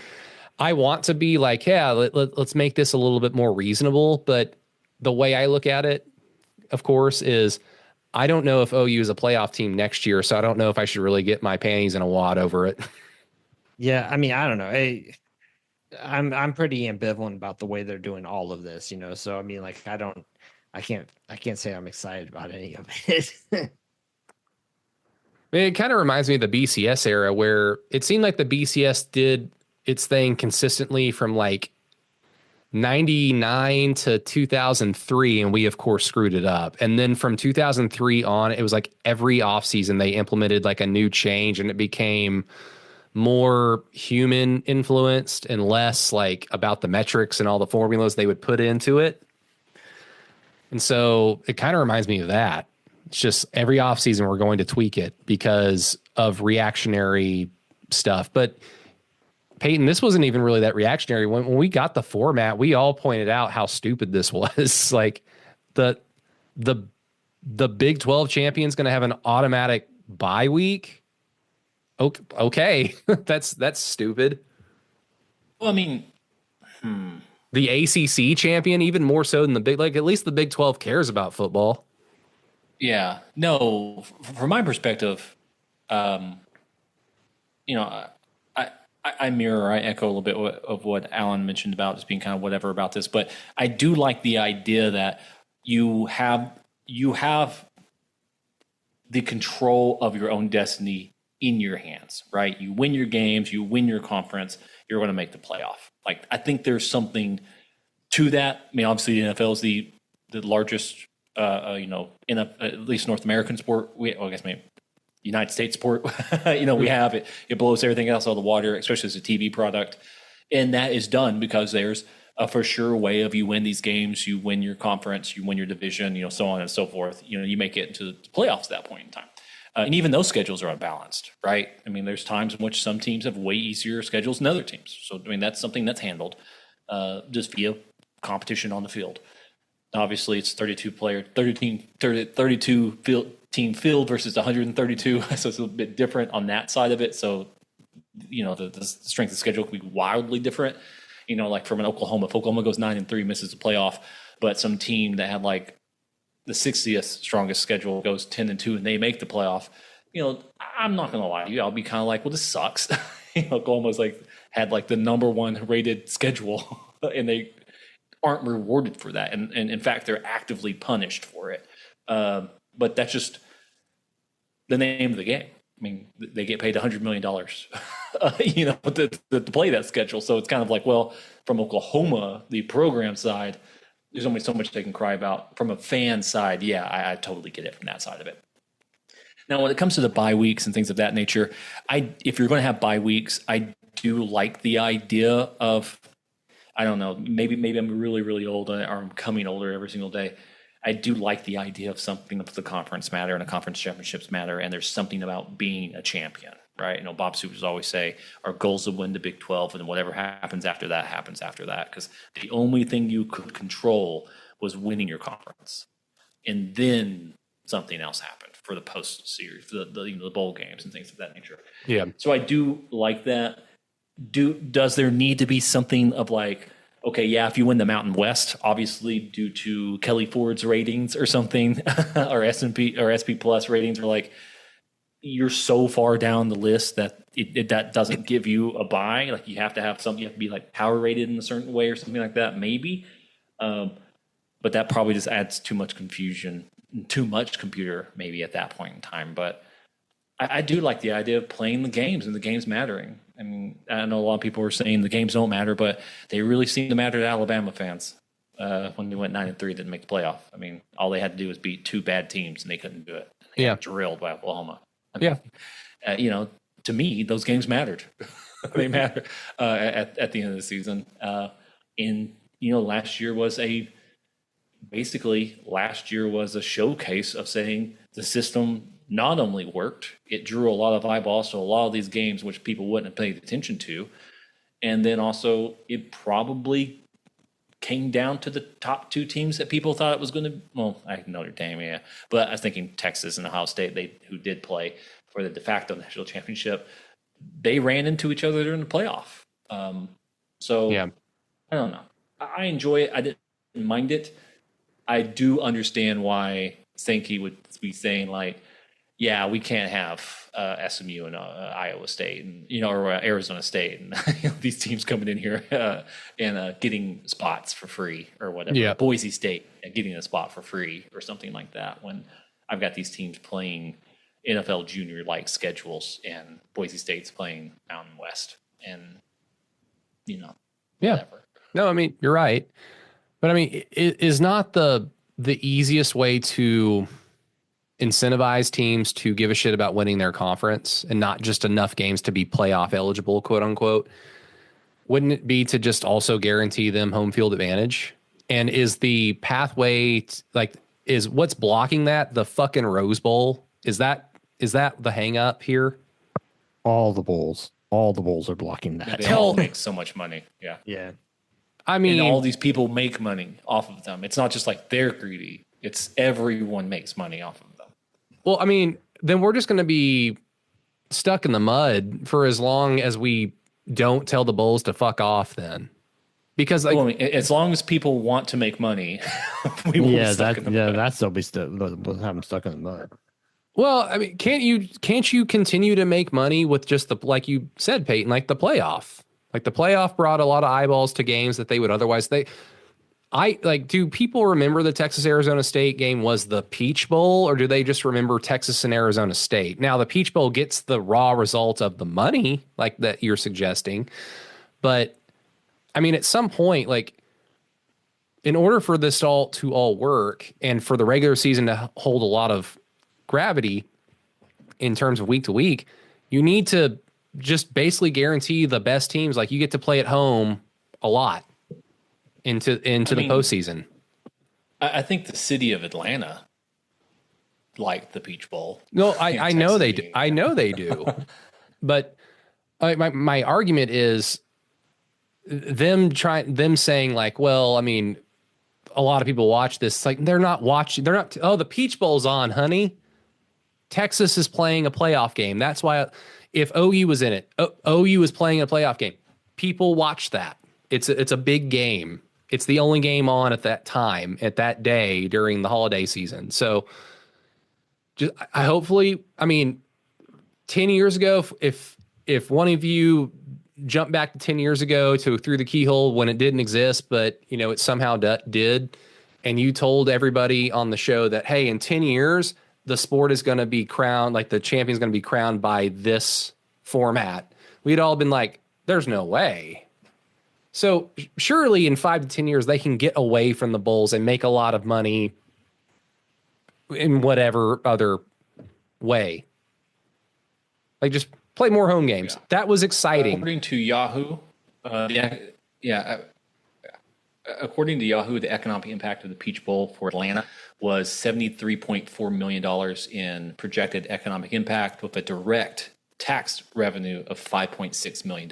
D: I want to be like, yeah, let's make this a little bit more reasonable. But the way I look at it, of course, is I don't know if OU is a playoff team next year, so I don't know if I should really get my panties in a wad over it.
E: Yeah, I mean, I don't know. I'm pretty ambivalent about the way they're doing all of this, So I mean, like, I can't say I'm excited about any of it.
D: It kind of reminds me of the BCS era where it seemed like the BCS did its thing consistently from like 99 to 2003, and we of course screwed it up. And then from 2003 on, it was like every offseason they implemented like a new change, and it became more human influenced and less like about the metrics and all the formulas they would put into it. And so it kind of reminds me of that. It's just every offseason we're going to tweak it because of reactionary stuff. But Payton, this wasn't even really that reactionary. When we got the format, we all pointed out how stupid this was. Like the Big 12 champion's going to have an automatic bye week. Okay. That's stupid.
G: Well, I mean,
D: The ACC champion, even more so than the big, like at least the Big 12 cares about football.
G: yeah, no. From my perspective, you know, I mirror, I echo a little bit of what Alan mentioned about just being kind of whatever about this, but I do like the idea that you have the control of your own destiny in your hands, right? You win your games, you win your conference, you're going to make the playoff. Like, I think there's something to that. I mean, obviously the NFL is the largest, in at least North American sport. I guess maybe United States sport, we have it. It blows everything else out of the water, especially as a TV product. And that is done because there's a for sure way of you win these games, you win your conference, you win your division, so on and so forth. You make it into the playoffs at that point in time. And even those schedules are unbalanced, right? I mean, there's times in which some teams have way easier schedules than other teams. So, I mean, that's something that's handled just via competition on the field. Obviously, it's 32 team field versus 132, so it's a bit different on that side of it. So, the strength of schedule could be wildly different. Like from an Oklahoma, if Oklahoma goes 9-3, misses the playoff, but some team that had like the 60th strongest schedule goes 10-2 and they make the playoff, I'm not going to lie to you. I'll be kind of like, well, this sucks. Oklahoma's had the number one rated schedule and they aren't rewarded for that. And in fact, they're actively punished for it. But that's just the name of the game. I mean, they get paid $100 million, to play that schedule. So it's kind of like, well, from Oklahoma, the program side, there's only so much they can cry about. From a fan side, yeah, I totally get it from that side of it. Now, when it comes to the bye weeks and things of that nature, if you're going to have bye weeks, I do like the idea of, I don't know, maybe I'm really, really old or I'm becoming older every single day. I do like the idea of something of the conference matter and the conference championships matter, and there's something about being a champion, right? Bob Supers always say our goal is to win the Big 12, and whatever happens after that happens after that, because the only thing you could control was winning your conference, and then something else happened for the post series, for the bowl games and things of that nature.
D: Yeah.
G: So I do like that. Does there need to be something of okay, yeah, if you win the Mountain West, obviously due to Kelly Ford's ratings or something, or S&P or SP Plus ratings are you're so far down the list that that doesn't give you a bye. You have to have something, you have to be power rated in a certain way or something like that, maybe. But that probably just adds too much confusion, too much computer maybe at that point in time. But I do like the idea of playing the games and the games mattering. I mean, I know a lot of people are saying the games don't matter, but they really seem to matter to Alabama fans. When they went 9-3, didn't make the playoff. I mean, all they had to do was beat two bad teams, and they couldn't do it. They got drilled by Oklahoma. To me, those games mattered. They matter at the end of the season. Last year was a showcase of saying the system not only worked, it drew a lot of eyeballs to a lot of these games, which people wouldn't have paid attention to. And then also it probably came down to the top two teams that people thought it was going to, well, I know Notre Dame, yeah. But I was thinking Texas and Ohio State, who did play for the de facto national championship, they ran into each other during the playoff. I don't know. I enjoy it. I didn't mind it. I do understand why Sankey would be saying yeah, we can't have SMU and Iowa State and or Arizona State and these teams coming in here and getting spots for free or whatever.
D: Yeah.
G: Boise State getting a spot for free or something like that. When I've got these teams playing NFL junior like schedules and Boise State's playing Mountain West and whatever.
D: No, I mean you're right, but I mean it is not the easiest way to incentivize teams to give a shit about winning their conference and not just enough games to be playoff eligible, quote unquote. Wouldn't it be to just also guarantee them home field advantage? And is the pathway is what's blocking that the fucking Rose Bowl? Is that the hang up here?
E: All the bowls are blocking that.
G: They all make so much money. Yeah.
E: Yeah.
D: I mean,
G: and all these people make money off of them. It's not just they're greedy. It's everyone makes money off of them.
D: Well, I mean, then we're just going to be stuck in the mud for as long as we don't tell the Bulls to fuck off then. Because like,
G: well, I mean, as long as people want to make money, we will be stuck in the mud.
E: That's still be have them stuck in the mud.
D: well, I mean, can't you continue to make money with just like you said, Peyton, like the playoff? Like the playoff brought a lot of eyeballs to games that they would otherwise do people remember the Texas Arizona State game was the Peach Bowl, or do they just remember Texas and Arizona State? Now the Peach Bowl gets the raw result of the money like that you're suggesting. But I mean, at some point, like in order for this to all work and for the regular season to hold a lot of gravity in terms of week to week, you need to just basically guarantee the best teams. Like you get to play at home a lot into the postseason.
G: I think the city of Atlanta liked the Peach Bowl.
D: No, I know they do. I know they do. But my argument is them saying like, well, I mean, a lot of people watch this. Like they're not watching. They're not. Oh, the Peach Bowl's on, honey. Texas is playing a playoff game. That's why if OU was in it, OU was playing a playoff game. People watch that. It's a big game. It's the only game on at that time, at that day during the holiday season. So just hopefully, I mean, 10 years ago, if one of you jumped back to 10 years ago to Through the Keyhole when it didn't exist, but it somehow did, and you told everybody on the show that, hey, in 10 years, the sport is going to be crowned, like the champion's going to be crowned by this format, we'd all been like, there's no way. So surely in 5 to 10 years, they can get away from the Bulls and make a lot of money in whatever other way. Like just play more home games. Yeah. That was exciting.
G: According to Yahoo, according to Yahoo, the economic impact of the Peach Bowl for Atlanta was $73.4 million in projected economic impact with a direct tax revenue of $5.6 million.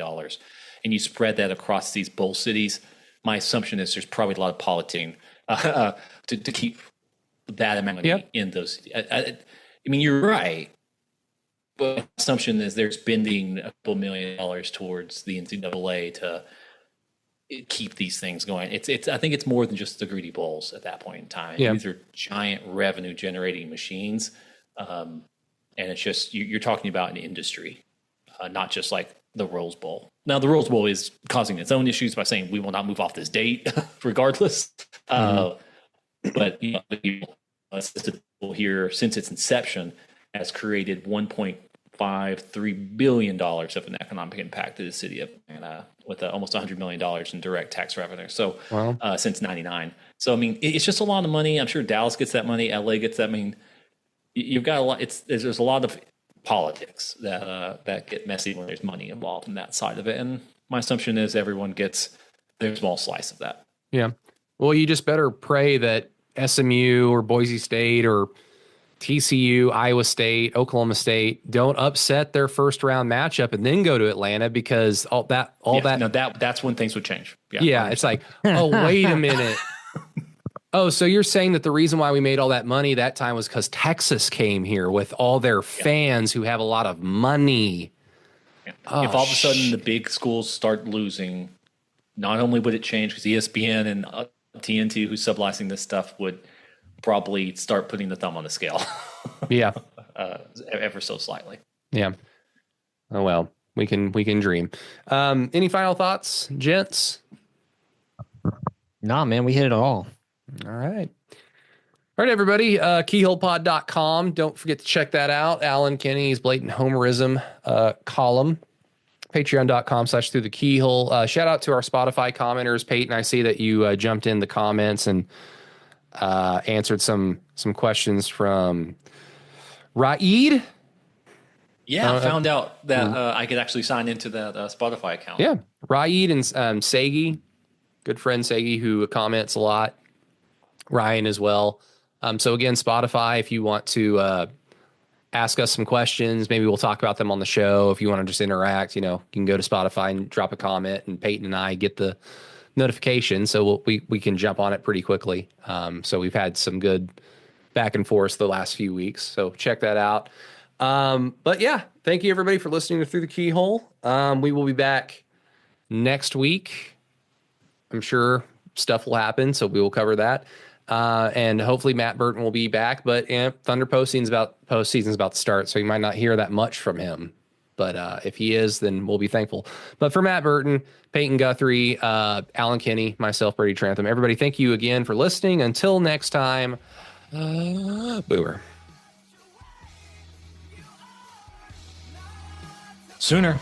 G: And you spread that across these bowl cities, my assumption is there's probably a lot of politicking to keep that amount of money in those. I mean, you're right. But my assumption is they're spending a couple $1 million towards the NCAA to keep these things going. It's. I think it's more than just the greedy bowls at that point in time. Yeah. These are giant revenue generating machines. And it's just, you're talking about an industry, not just like the Rose Bowl. Now, the Rose Bowl is causing its own issues by saying we will not move off this date regardless. But the here, since its inception, has created $1.53 billion of an economic impact to the city of Atlanta with almost $100 million in direct tax revenue. So since 99. So, I mean, it's just a lot of money. I'm sure Dallas gets that money. LA gets that. I mean, you've got a lot. There's a lot of politics that get messy when there's money involved in that side of it. And my assumption is everyone gets their small slice of that.
D: Yeah. Well, you just better pray that SMU or Boise State or TCU, Iowa State, Oklahoma State don't upset their first round matchup and then go to Atlanta, because that's when things would change. Yeah. It's like, oh, wait a minute. Oh, so you're saying that the reason why we made all that money that time was because Texas came here with all their fans who have a lot of money.
G: Yeah. Oh, if all of a sudden the big schools start losing, not only would it change because ESPN and TNT, who's sublicensing this stuff, would probably start putting the thumb on the scale.
D: Yeah.
G: Ever so slightly.
D: Yeah. Oh, well, we can dream. Any final thoughts, gents?
E: Nah, man, we hit it all.
D: All right. All right, everybody. Keyholepod.com. Don't forget to check that out. Alan Kenny's blatant homerism column. Patreon.com/through the keyhole. Shout out to our Spotify commenters. Peyton, I see that you jumped in the comments and answered some questions from Raed.
G: Yeah, I found out that I could actually sign into that Spotify account.
D: Yeah, Raed and Sagi, good friend Sagi, who comments a lot. Ryan as well. So again, Spotify, if you want to ask us some questions, maybe we'll talk about them on the show. If you want to just interact, you can go to Spotify and drop a comment, and Peyton and I get the notification, so we can jump on it pretty quickly. So we've had some good back and forth the last few weeks. So check that out. But yeah, thank you everybody for listening to Through the Keyhole. We will be back next week. I'm sure stuff will happen, so we will cover that. And hopefully Matt Burton will be back, but Thunder postseason's about to start, so you might not hear that much from him. But if he is, then we'll be thankful. But for Matt Burton, Peyton Guthrie, Alan Kinney, myself, Brady Trantham, everybody, thank you again for listening. Until next time, Boomer.
G: Sooner.